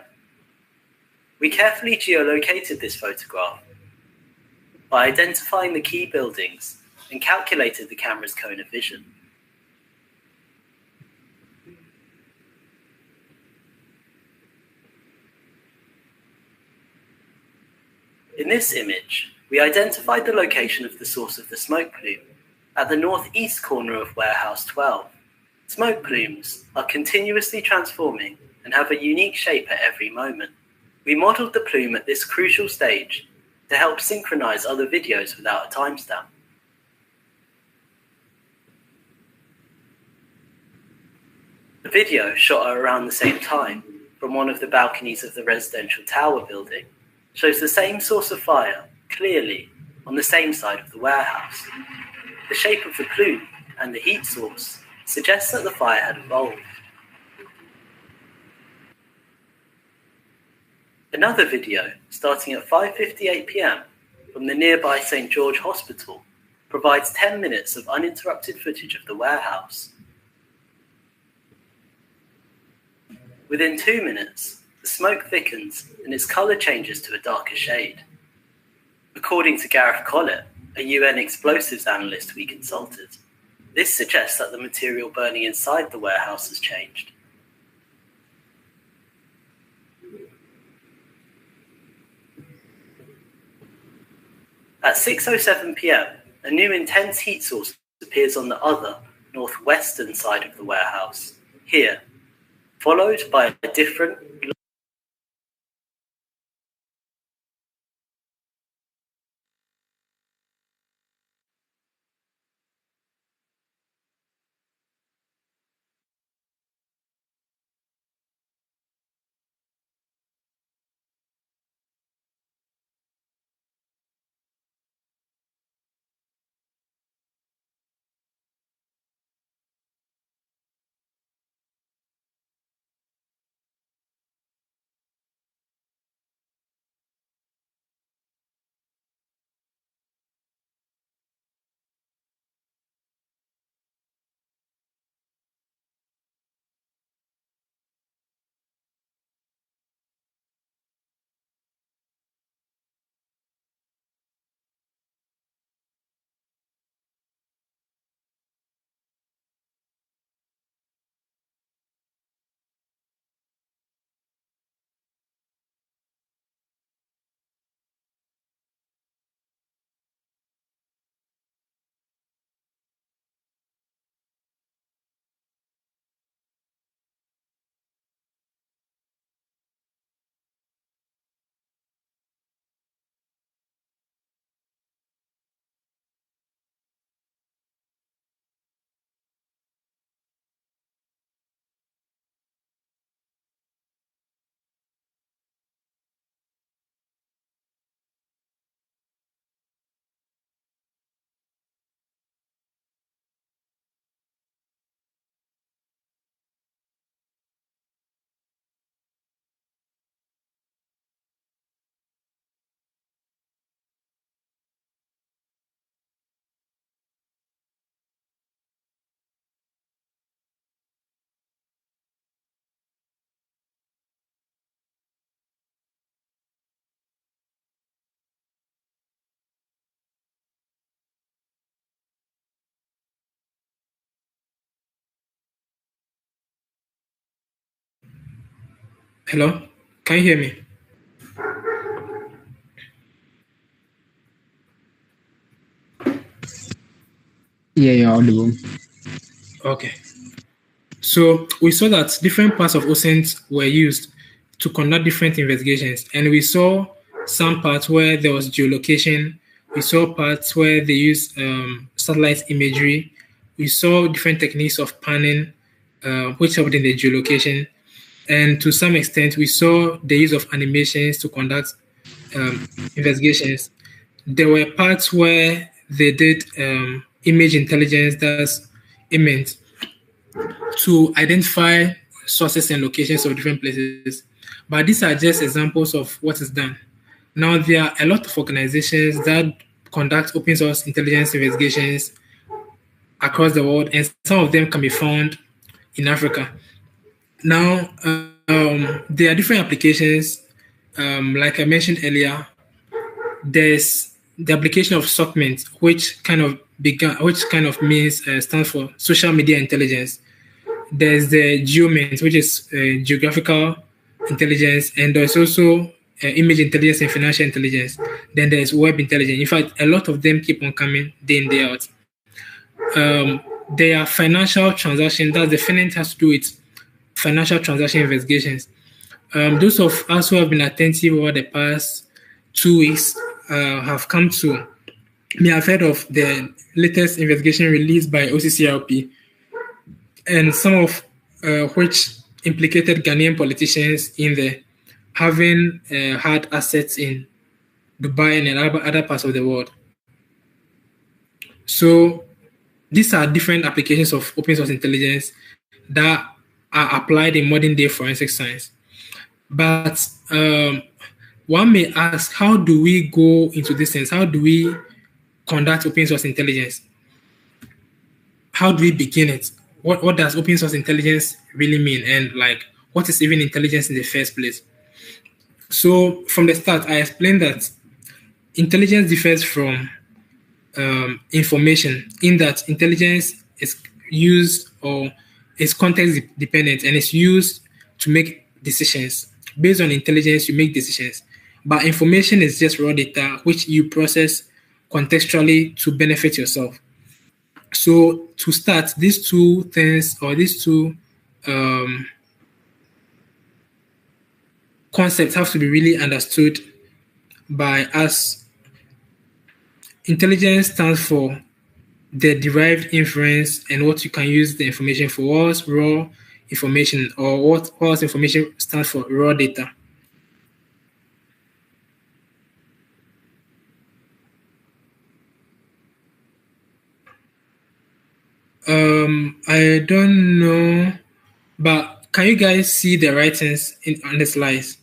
We carefully geolocated this photograph by identifying the key buildings and calculated the camera's cone of vision. In this image, we identified the location of the source of the smoke plume at the northeast corner of Warehouse 12, Smoke plumes are continuously transforming and have a unique shape at every moment. We modeled the plume at this crucial stage to help synchronize other videos without a timestamp. The video, shot at around the same time from one of the balconies of the residential tower building, shows the same source of fire clearly on the same side of the warehouse. The shape of the plume and the heat source suggests that the fire had evolved. Another video, starting at 5:58 p.m. from the nearby St. George Hospital, provides 10 minutes of uninterrupted footage of the warehouse. Within 2 minutes, the smoke thickens and its colour changes to a darker shade. According to Gareth Collett, a UN explosives analyst we consulted, this suggests that the material burning inside the warehouse has changed. At 6:07 p.m., a new intense heat source appears on the other, northwestern side of the warehouse, here, followed by a different Hello? Can you hear me? Yeah, you're audible. Okay. So we saw that different parts of OSINT were used to conduct different investigations. And we saw some parts where there was geolocation. We saw parts where they used satellite imagery. We saw different techniques of panning, which helped in the geolocation. And to some extent, we saw the use of animations to conduct investigations. There were parts where they did image intelligence, that's image, to identify sources and locations of different places. But these are just examples of what is done. Now, there are a lot of organizations that conduct open source intelligence investigations across the world, and some of them can be found in Africa. Now, there are different applications. Like I mentioned earlier, there's the application of SOCMINT, which kind of means stands for social media intelligence. There's the GeoMint, which is geographical intelligence, and there's also image intelligence and financial intelligence. Then there's web intelligence. In fact, a lot of them keep on coming day in, day out. There are financial transactions that the defendant has to do with financial transaction investigations. Those of us who have been attentive over the past 2 weeks have come to may have heard of the latest investigation released by OCCRP, and some of which implicated Ghanaian politicians in the having had assets in Dubai and in other parts of the world. So these are different applications of open source intelligence that are applied in modern day forensic science. But one may ask, how do we go into this sense? How do we conduct open source intelligence? How do we begin it? What does open source intelligence really mean? And like, what is even intelligence in the first place? So from the start, I explained that intelligence differs from information in that intelligence is used or is context dependent and is used to make decisions. Based on intelligence, you make decisions. But information is just raw data which you process contextually to benefit yourself. So to start, these two things or these two concepts have to be really understood by us. Intelligence stands for the derived inference and what you can use the information for. What's raw information, or what else information stands for raw data. I don't know, but can you guys see the writings on the slides?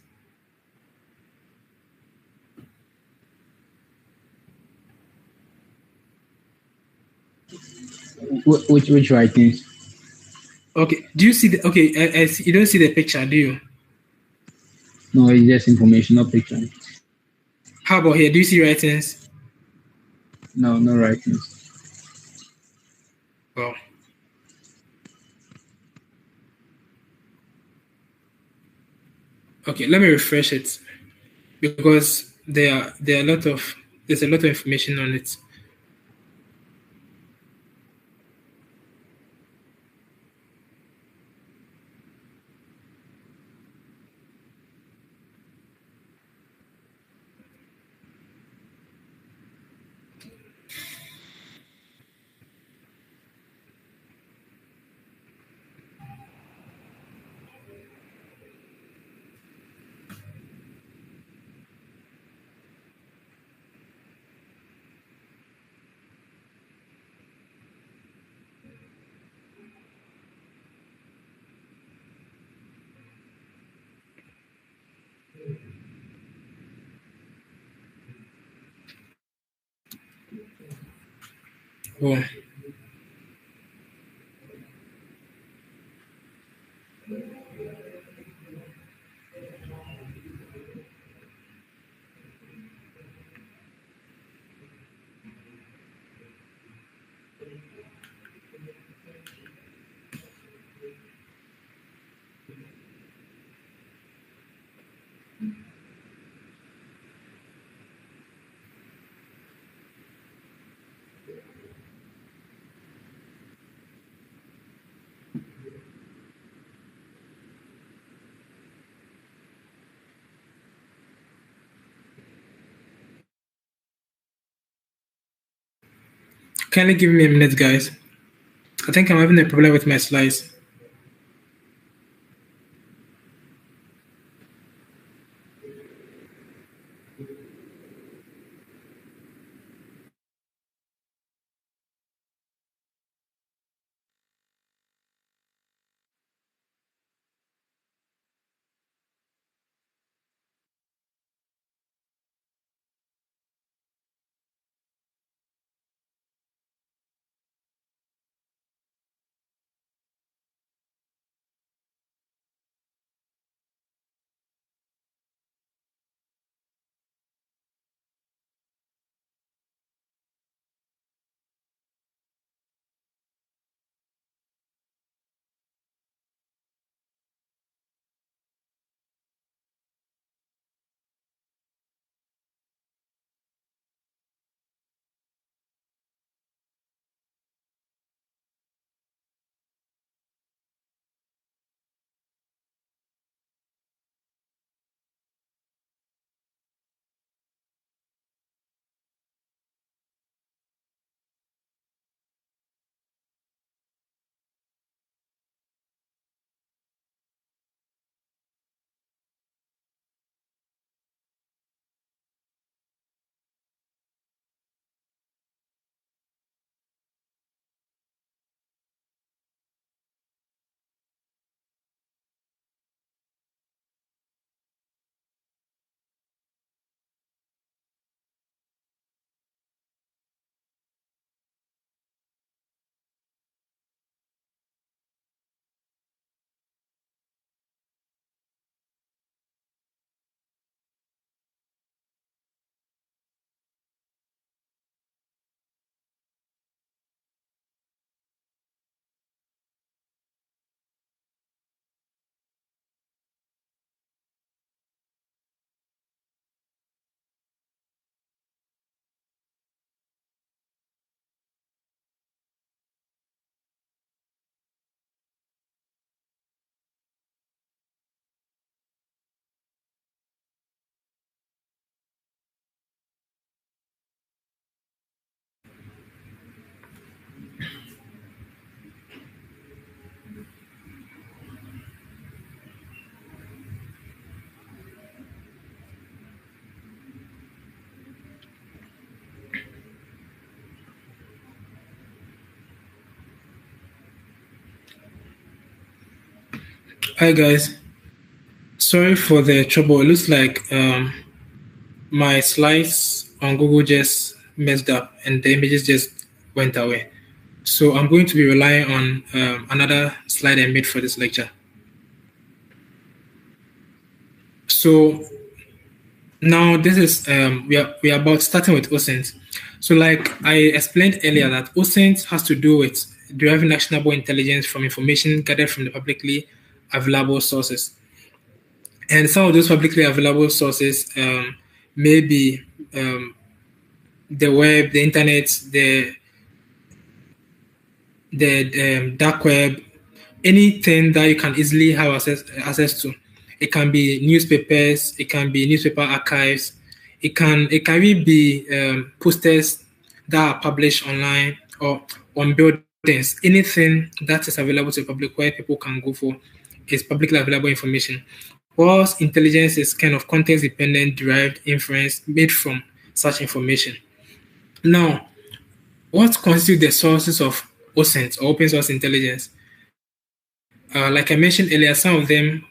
Which writings? Okay. Do you see the? Okay, I see, you don't see the picture, do you? No, it's just information, not picture. How about here? Do you see writings? No, no writings. Well, okay. Let me refresh it because there's a lot of information on it. Oh. Kindly give me a minute, guys. I think I'm having a problem with my slides. Hi guys, sorry for the trouble. It looks like my slides on Google just messed up and the images just went away. So I'm going to be relying on another slide I made for this lecture. So now this is we are about starting with OSINT. So like I explained earlier, that OSINT has to do with deriving actionable intelligence from information gathered from the publicly available sources. And some of those publicly available sources may be the web, the internet, the dark web, anything that you can easily have access to. It can be newspapers, it can be newspaper archives, it can really be posters that are published online or on buildings. Anything that is available to the public where people can go for is publicly available information. Whilst intelligence is kind of context-dependent, derived inference made from such information. Now, what constitutes the sources of OSINT or open source intelligence? Like I mentioned earlier, some of them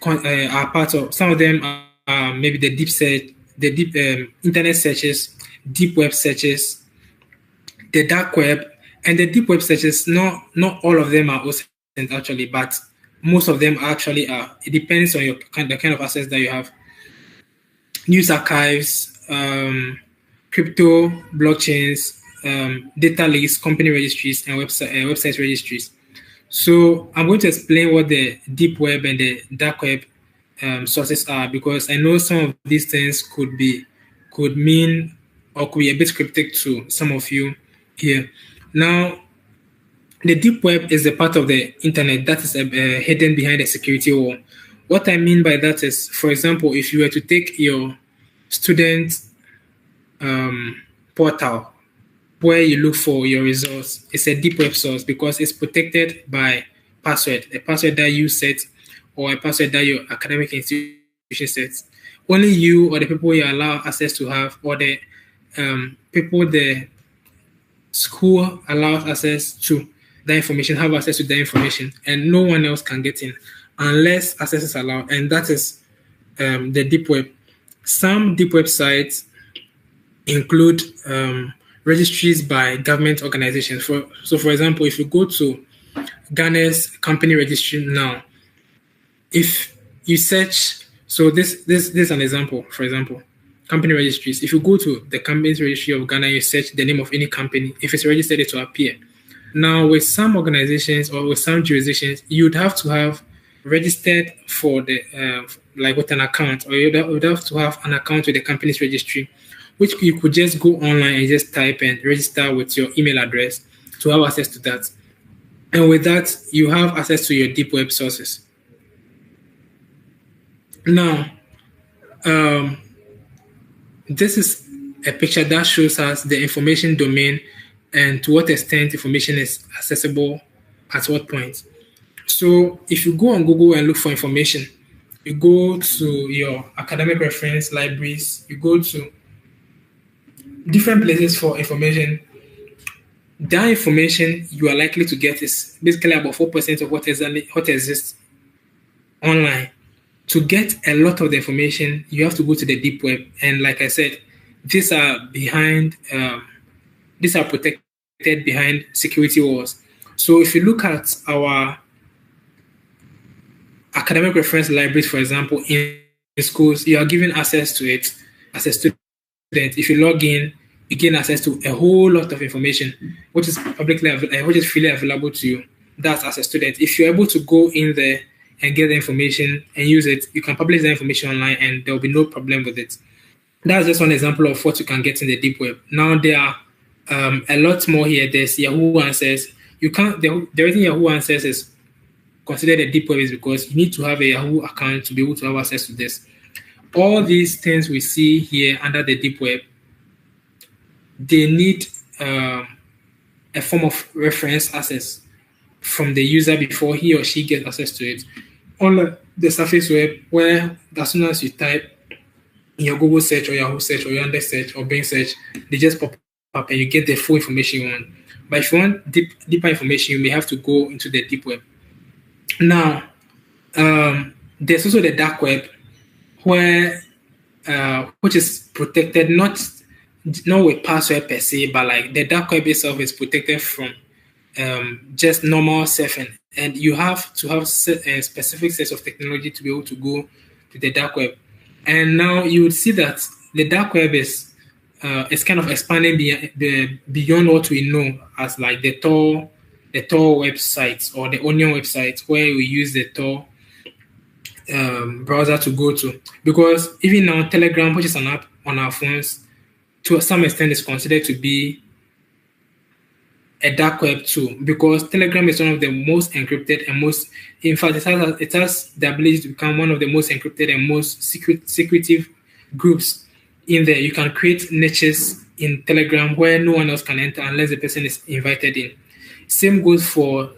are part of. Some of them are maybe the deep search, the deep internet searches, deep web searches, the dark web, and the deep web searches. Not all of them are OSINT actually, but most of them actually are. It depends on the kind of access that you have. News archives, crypto, blockchains, data leaks, company registries, and website registries. So I'm going to explain what the deep web and the dark web sources are, because I know some of these things could mean or could be a bit cryptic to some of you here. Now, the deep web is a part of the internet that is hidden behind a security wall. What I mean by that is, for example, if you were to take your student portal where you look for your results, it's a deep web source because it's protected by password, a password that you set or a password that your academic institution sets. Only you or the people you allow access to have, or the people the school allows access to that information, have access to that information, and no one else can get in unless access is allowed, and that is the deep web. Some deep websites include registries by government organizations. For example, if you go to Ghana's company registry now, if you search, so this is an example. For example, company registries. If you go to the company's registry of Ghana, you search the name of any company. If it's registered, it will appear. Now, with some organizations or with some jurisdictions, you'd have to have registered for the like with an account, or you'd have to have an account with the company's registry, which you could just go online and just type and register with your email address to have access to that. And with that, you have access to your deep web sources. Now, this is a picture that shows us the information domain and to what extent information is accessible at what point. So if you go on Google and look for information, you go to your academic reference libraries, you go to different places for information. That information you are likely to get is basically about 4% of what exists online. To get a lot of the information, you have to go to the deep web. And like I said, these are protected behind security walls. So if you look at our academic reference libraries, for example, in schools, you are given access to it as a student. If you log in, you gain access to a whole lot of information, which is freely available to you. That's as a student. If you're able to go in there and get the information and use it, you can publish the information online and there will be no problem with it. That's just one example of what you can get in the deep web. Now there are a lot more here. There's Yahoo Answers. The reason Yahoo Answers is considered a deep web is because you need to have a Yahoo account to be able to have access to this. All these things we see here under the deep web, they need a form of reference access from the user before he or she gets access to it. On the surface web, where as soon as you type in your Google search or Yahoo search or Yandex search or Bing search, they just pop up and you get the full information you want. But if you want deeper information, you may have to go into the deep web. Now, there's also the dark web, where which is protected not with password per se, but like the dark web itself is protected from just normal surfing, and you have to have a specific set of technology to be able to go to the dark web. And now you would see that the dark web is kind of expanding beyond what we know as like the Tor websites or the Onion websites, where we use the Tor browser to go to. Because even now, Telegram, which is an app on our phones, to some extent is considered to be a dark web too, because Telegram is one of the most encrypted and most, in fact, it has the ability to become one of the most encrypted and most secretive groups in there. You can create niches in Telegram where no one else can enter unless the person is invited in. Same goes for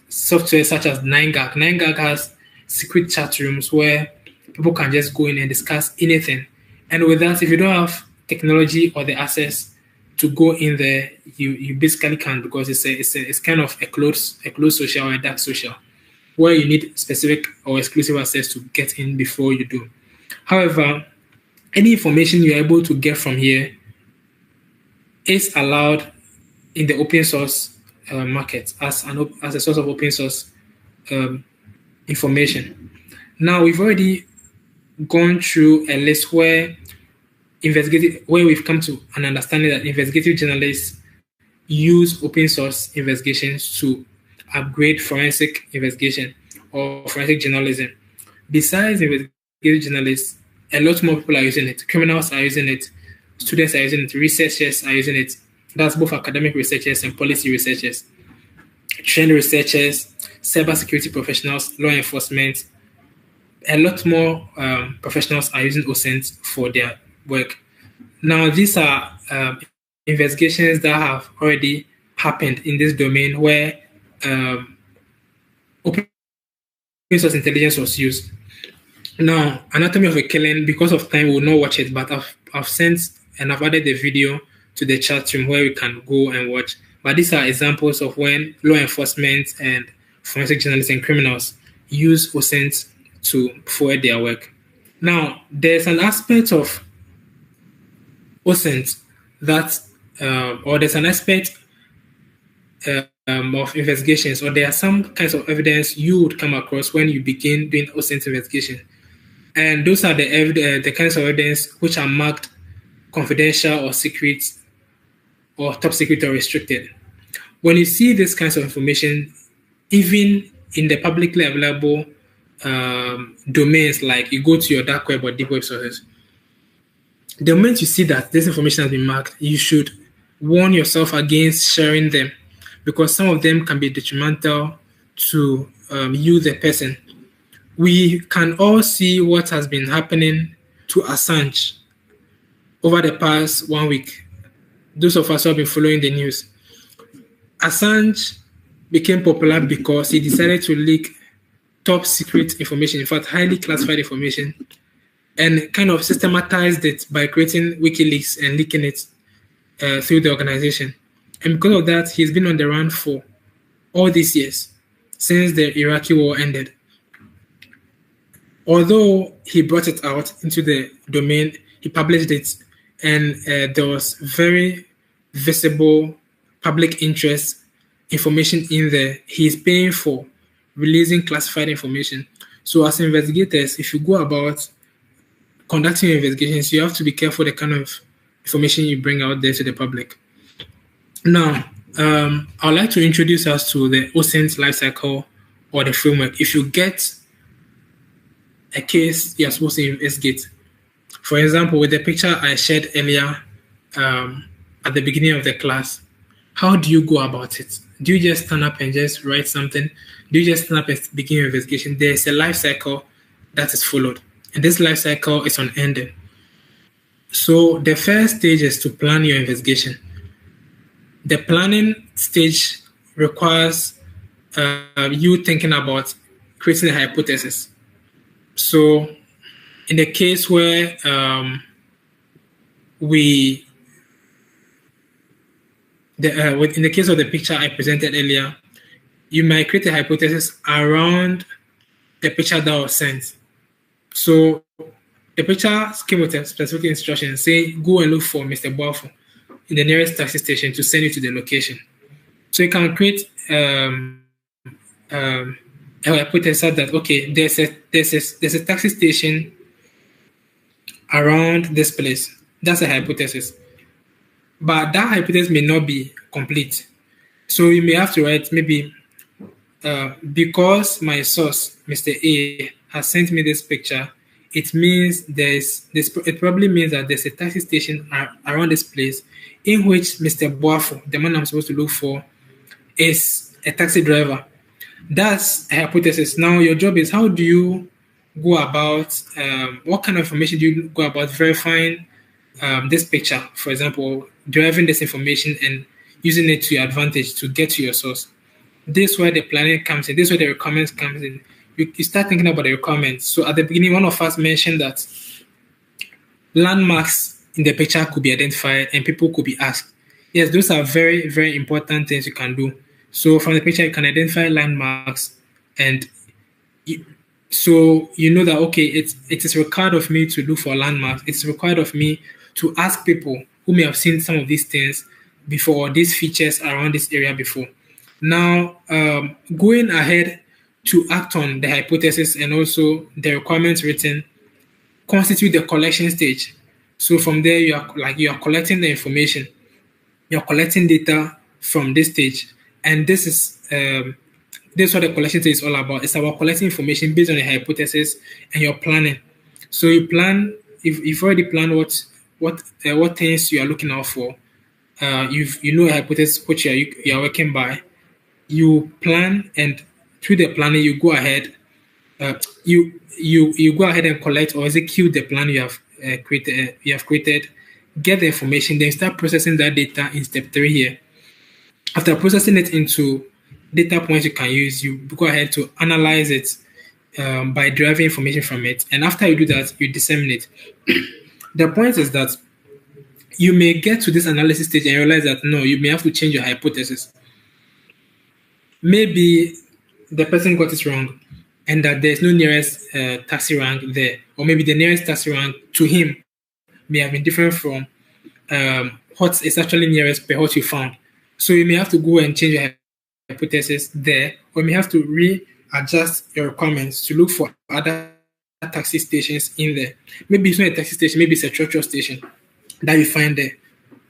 software such as 9gag. 9gag has secret chat rooms where people can just go in and discuss anything. And with that, if you don't have technology or the access to go in there, you basically can't, because it's kind of a closed social or a dark social where you need specific or exclusive access to get in before you do. However, any information you're able to get from here is allowed in the open source market as a source of open source information. Now, we've already gone through a list where we've come to an understanding that investigative journalists use open source investigations to upgrade forensic investigation or forensic journalism. Besides investigative journalists, a lot more people are using it. Criminals are using it, students are using it, researchers are using it. That's both academic researchers and policy researchers, trained researchers, cybersecurity professionals, law enforcement. A lot more professionals are using OSINT for their work. Now, these are investigations that have already happened in this domain where open source intelligence was used. Now, Anatomy of a Killing, because of time, we will not watch it, but I've sent and I've added the video to the chat room where we can go and watch. But these are examples of when law enforcement and forensic journalists and criminals use OSINT to forward their work. Now, there's an aspect of OSINT that, or there's an aspect of investigations, or there are some kinds of evidence you would come across when you begin doing OSINT investigation. And those are the kinds of evidence which are marked confidential or secret or top secret or restricted. When you see these kinds of information, even in the publicly available domains, like you go to your dark web or deep web sources, the moment you see that this information has been marked, you should warn yourself against sharing them, because some of them can be detrimental to you, the person. We can all see what has been happening to Assange over the past 1 week. Those of us who have been following the news. Assange became popular because he decided to leak top secret information, in fact, highly classified information, and kind of systematized it by creating WikiLeaks and leaking it through the organization. And because of that, he's been on the run for all these years, since the Iraqi war ended. Although he brought it out into the domain, he published it, and there was very visible public interest information in there. He's paying for releasing classified information. So as investigators, if you go about conducting investigations, you have to be careful the kind of information you bring out there to the public. Now, I'd like to introduce us to the OSINT lifecycle or the framework. If you get a case you're supposed to investigate, for example, with the picture I shared earlier at the beginning of the class, how do you go about it? Do you just stand up and just write something? Do you just stand up and begin your investigation? There's a life cycle that is followed, and this life cycle is unending. So the first stage is to plan your investigation. The planning stage requires you thinking about creating a hypothesis. So in the case where in the case of the picture I presented earlier, you might create a hypothesis around the picture that was sent. So the picture came with a specific instruction saying, go and look for Mr. Boafo in the nearest taxi station to send you to the location. So you can create a hypothesis that, okay, there's a taxi station around this place. That's a hypothesis. But that hypothesis may not be complete. So you may have to write maybe because my source, Mr. A, has sent me this picture, it means it probably means that there's a taxi station around this place in which Mr. Boafo, the man I'm supposed to look for, is a taxi driver. That's a hypothesis. Now your job is, how do you go about, what kind of information do you go about verifying this picture, for example, deriving this information and using it to your advantage to get to your source. This is where the planning comes in. This is where the requirements comes in. You start thinking about the requirements. So at the beginning, one of us mentioned that landmarks in the picture could be identified and people could be asked. Yes, those are very, very important things you can do. So from the picture, you can identify landmarks, and so you know that, okay, it is required of me to look for landmarks. It's required of me to ask people who may have seen some of these things before, or these features around this area before. Now, going ahead to act on the hypothesis and also the requirements written constitute the collection stage. So from there, you are collecting the information. You're collecting data from this stage, and this is what the collection stage is all about. It's about collecting information based on a hypothesis, and you're planning. So you plan. You've already planned what things you are looking out for. You know a hypothesis which you are working by. You plan, and through the planning, you go ahead. You go ahead and collect or execute the plan you have created. Get the information, then start processing that data in step 3 here. After processing it into data points you can use, you go ahead to analyze it by deriving information from it. And after you do that, you disseminate. The point is that you may get to this analysis stage and realize that, no, you may have to change your hypothesis. Maybe the person got it wrong and that there's no nearest taxi rank there. Or maybe the nearest taxi rank to him may have been different from what is actually nearest per what you found. So you may have to go and change your hypothesis there, or you may have to readjust your requirements to look for other taxi stations in there. Maybe it's not a taxi station, maybe it's a church station that you find there.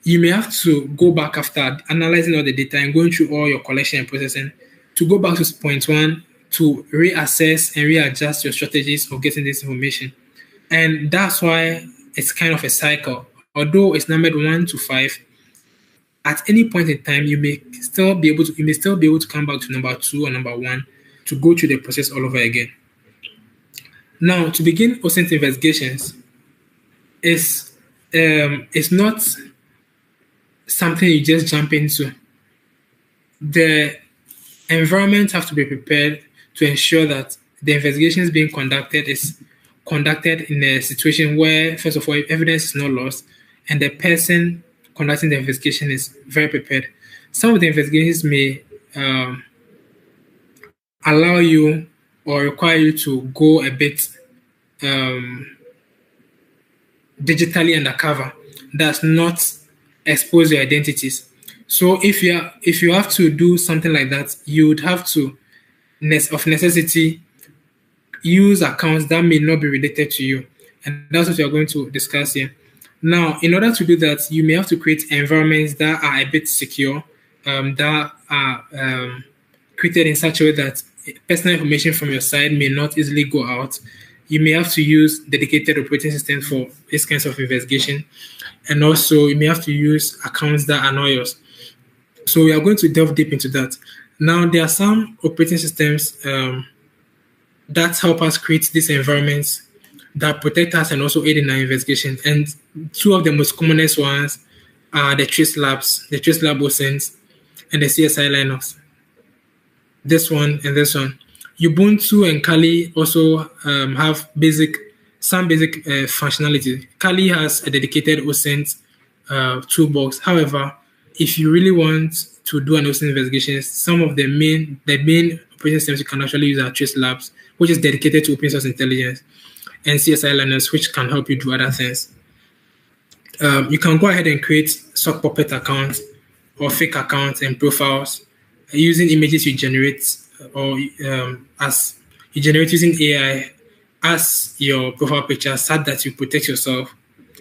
You may have to go back after analyzing all the data and going through all your collection and processing to go back to point 1 to reassess and readjust your strategies of getting this information. And that's why it's kind of a cycle. Although it's numbered 1 to 5, at any point in time, you may still be able to come back to number 2 or number 1 to go through the process all over again. Now, to begin OSINT investigations is not something you just jump into. The environment has to be prepared to ensure that the investigations being conducted is conducted in a situation where, first of all, evidence is not lost and the person conducting the investigation is very prepared. Some of the investigations may allow you or require you to go a bit digitally undercover. Does not expose your identities. So if you have to do something like that, you would have to, of necessity, use accounts that may not be related to you. And that's what we are going to discuss here. Now, in order to do that, you may have to create environments that are a bit secure, that are created in such a way that personal information from your side may not easily go out. You may have to use dedicated operating systems for this kinds of investigation. And also, you may have to use accounts that are not yours. So we are going to delve deep into that. Now, there are some operating systems that help us create these environments that protect us and also aid in our investigation. And two of the most commonest ones are the trace labs, the trace lab OSINT, and the CSI Linux. This one and this one. Ubuntu and Kali also have some basic functionality. Kali has a dedicated OSINT toolbox. However, if you really want to do an OSINT investigation, some of the main operating systems you can actually use are trace labs, which is dedicated to open source intelligence, and CSI learners, which can help you do other things. You can go ahead and create sock puppet accounts or fake accounts and profiles using images you generate or as you generate using AI as your profile picture, such that you protect yourself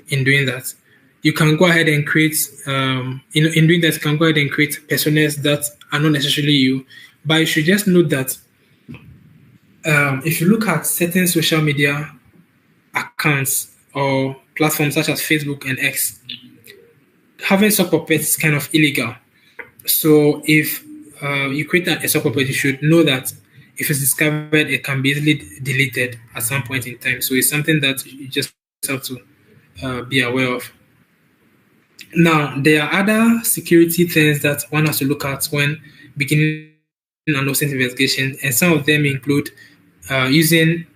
in doing that. You can go ahead and create, in doing that, you can go ahead and create personas that are not necessarily you, but you should just note that if you look at certain social media accounts or platforms such as Facebook and X, having sock puppets is kind of illegal. So if you create a sock puppet, you should know that if it's discovered, it can be easily deleted at some point in time. So it's something that you just have to be aware of. Now, there are other security things that one has to look at when beginning an OSINT investigation, and some of them include using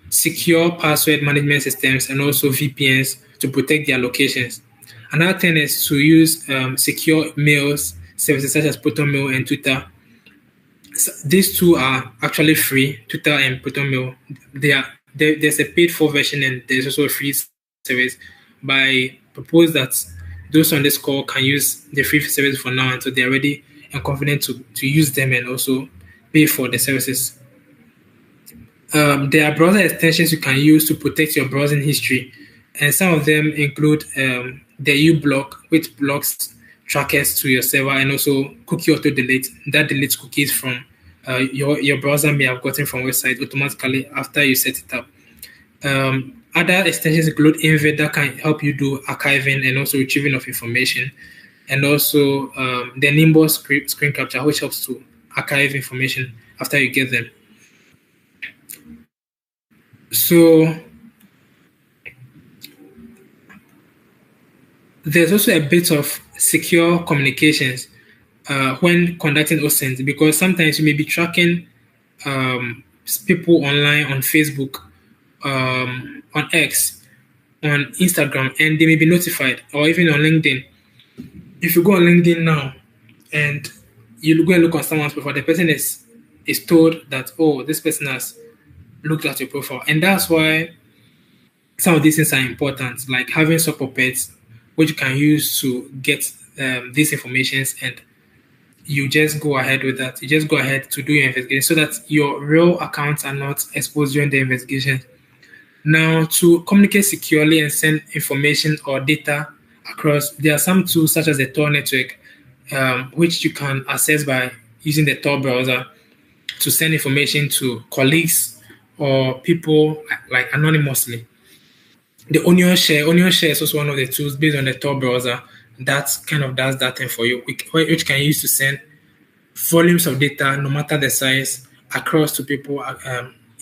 secure password management systems and also VPNs to protect their locations. Another thing is to use secure mails services such as ProtonMail and Twitter. So these two are actually free, Twitter and ProtonMail. There's a paid for version and there's also a free service. But I propose that those on this call can use the free service for now until they're ready and confident to use them and also pay for the services. There are browser extensions you can use to protect your browsing history, and some of them include the uBlock, which blocks trackers to your server, and also cookie auto delete that deletes cookies from your browser may have gotten from website automatically after you set it up. Other extensions include Invade that can help you do archiving and also retrieving of information, and also the Nimbus screen capture, which helps to archive information after you get them. So there's also a bit of secure communications when conducting OSINT, because sometimes you may be tracking people online on Facebook, on X, on Instagram, and they may be notified, or even on LinkedIn. If you go on LinkedIn now and you go and look on someone's profile, the person is told that, oh, this person has looked at your profile. And that's why some of these things are important, like having sock puppets, which you can use to get these informations, and you just go ahead with that. You just go ahead to do your investigation so that your real accounts are not exposed during the investigation. Now, to communicate securely and send information or data across, there are some tools such as the Tor network, which you can access by using the Tor browser to send information to colleagues or people like anonymously. The Onion Share is also one of the tools based on the Tor browser that kind of does that thing for you, which can use to send volumes of data, no matter the size, across to people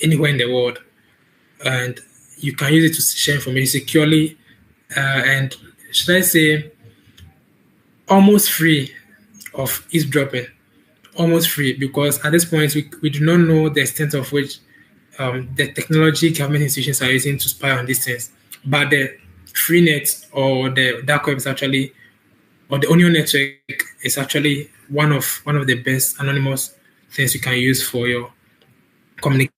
anywhere in the world. And you can use it to share information securely and, should I say, almost free of eavesdropping. Almost free, because at this point we do not know the extent of which the technology government institutions are using to spy on these things. But the freenet or the dark web is actually, or the Onion network is actually one of the best anonymous things you can use for your communications.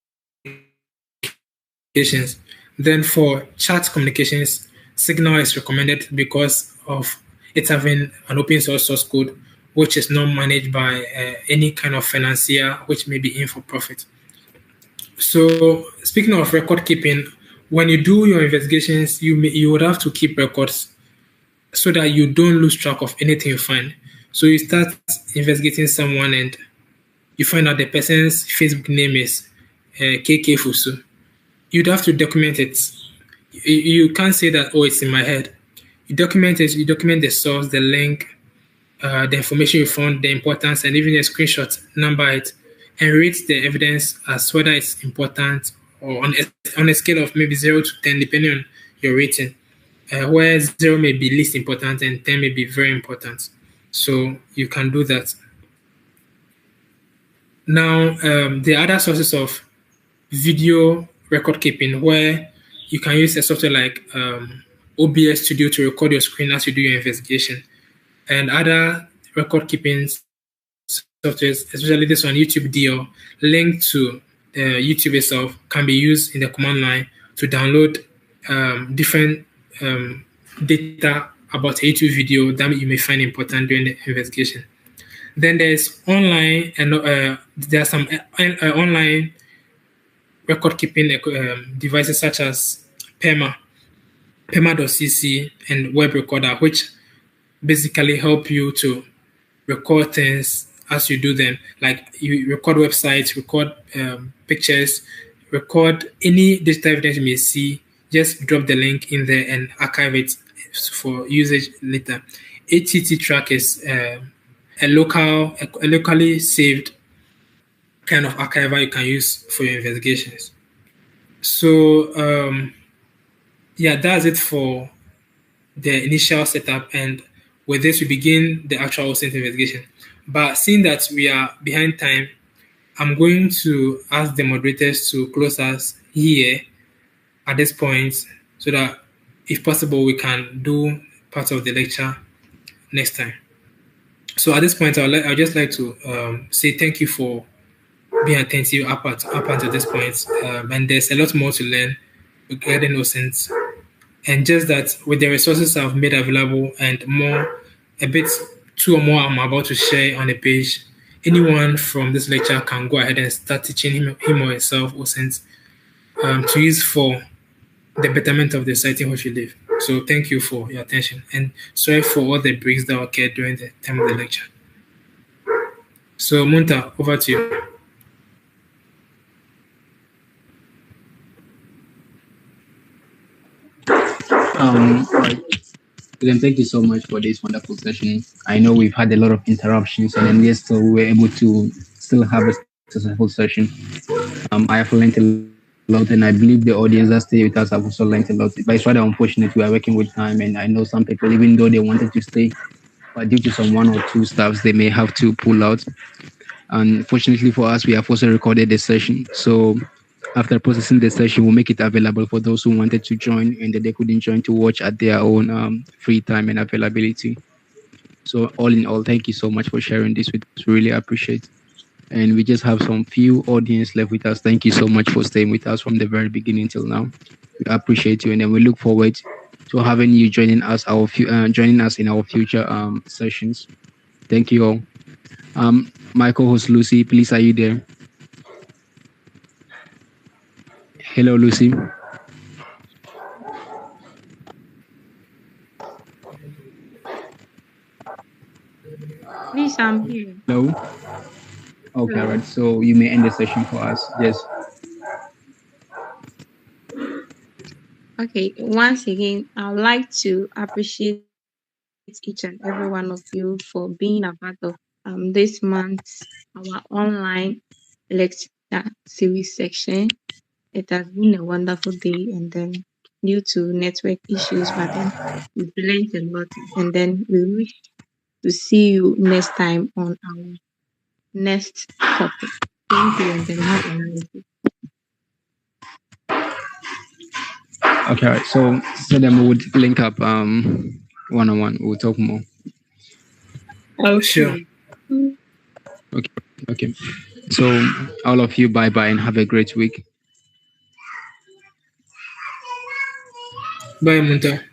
Then for chat communications, Signal is recommended because of it having an open source code, which is not managed by any kind of financier, which may be in for profit. So speaking of record keeping, when you do your investigations, you would have to keep records so that you don't lose track of anything you find. So you start investigating someone and you find out the person's Facebook name is KK Fusu. You'd have to document it. You can't say that, oh, it's in my head. You document it, you document the source, the link, the information you found, the importance, and even a screenshot, number it, and rate the evidence as whether it's important or on a scale of maybe 0 to 10, depending on your rating, where 0 may be least important and 10 may be very important. So you can do that. Now, the other sources of video record keeping, where you can use a software like OBS Studio to record your screen as you do your investigation, and other record keeping softwares, especially this one, YouTube DL, linked to YouTube itself can be used in the command line to download different data about a YouTube video that you may find important during the investigation. Then there's online, and there are some online record keeping devices such as Pema.cc, and Web Recorder, which basically help you to record things as you do them. Like you record websites, record pictures, record any digital evidence you may see. Just drop the link in there and archive it for usage later. HTT track is a locally saved kind of archiver you can use for your investigations. So yeah, that's it for the initial setup, and with this we begin the actual OSINT investigation. But seeing that we are behind time, I'm going to ask the moderators to close us here at this point, so that if possible we can do part of the lecture next time. So at this point, I'd just like to say thank you for being attentive up until this point. And there's a lot more to learn regarding OSINT. And just that with the resources I've made available and more, a bit two or more I'm about to share on the page, anyone from this lecture can go ahead and start teaching him or herself OSINT to use for the betterment of the society in which we live. So thank you for your attention, and sorry for all the breaks that occurred during the time of the lecture. So Munta, over to you. Right. Then thank you so much for this wonderful session. I know we've had a lot of interruptions, and then yet still we were able to still have a successful session. I have learned a lot, and I believe the audience that stay with us have also learned a lot. But it's rather unfortunate we are working with time, and I know some people, even though they wanted to stay, but due to some one or two staffs, they may have to pull out. And fortunately for us, we have also recorded the session. So after processing the session, we'll make it available for those who wanted to join and that they couldn't join to watch at their own free time and availability. So all in all, thank you so much for sharing this with us. Really appreciate it. And we just have some few audience left with us. Thank you so much for staying with us from the very beginning till now. We appreciate you, and then we look forward to having you joining us in our future sessions. Thank you all. My co-host Lucy, please, are you there? Hello, Lucy. Please, I'm here. Hello. Okay, Hello. right. So you may end the session for us. Yes. Okay, once again, I would like to appreciate each and every one of you for being a part of this month's our online lecture series section. It has been a wonderful day, and then due to network issues, but then we've learned a lot, and then we wish to see you next time on our next topic. Thank you, and then have a nice day. Okay, right. So then we would link up one-on-one. We'll talk more. Oh, sure. Okay. So all of you, bye-bye and have a great week. Bye, Munta.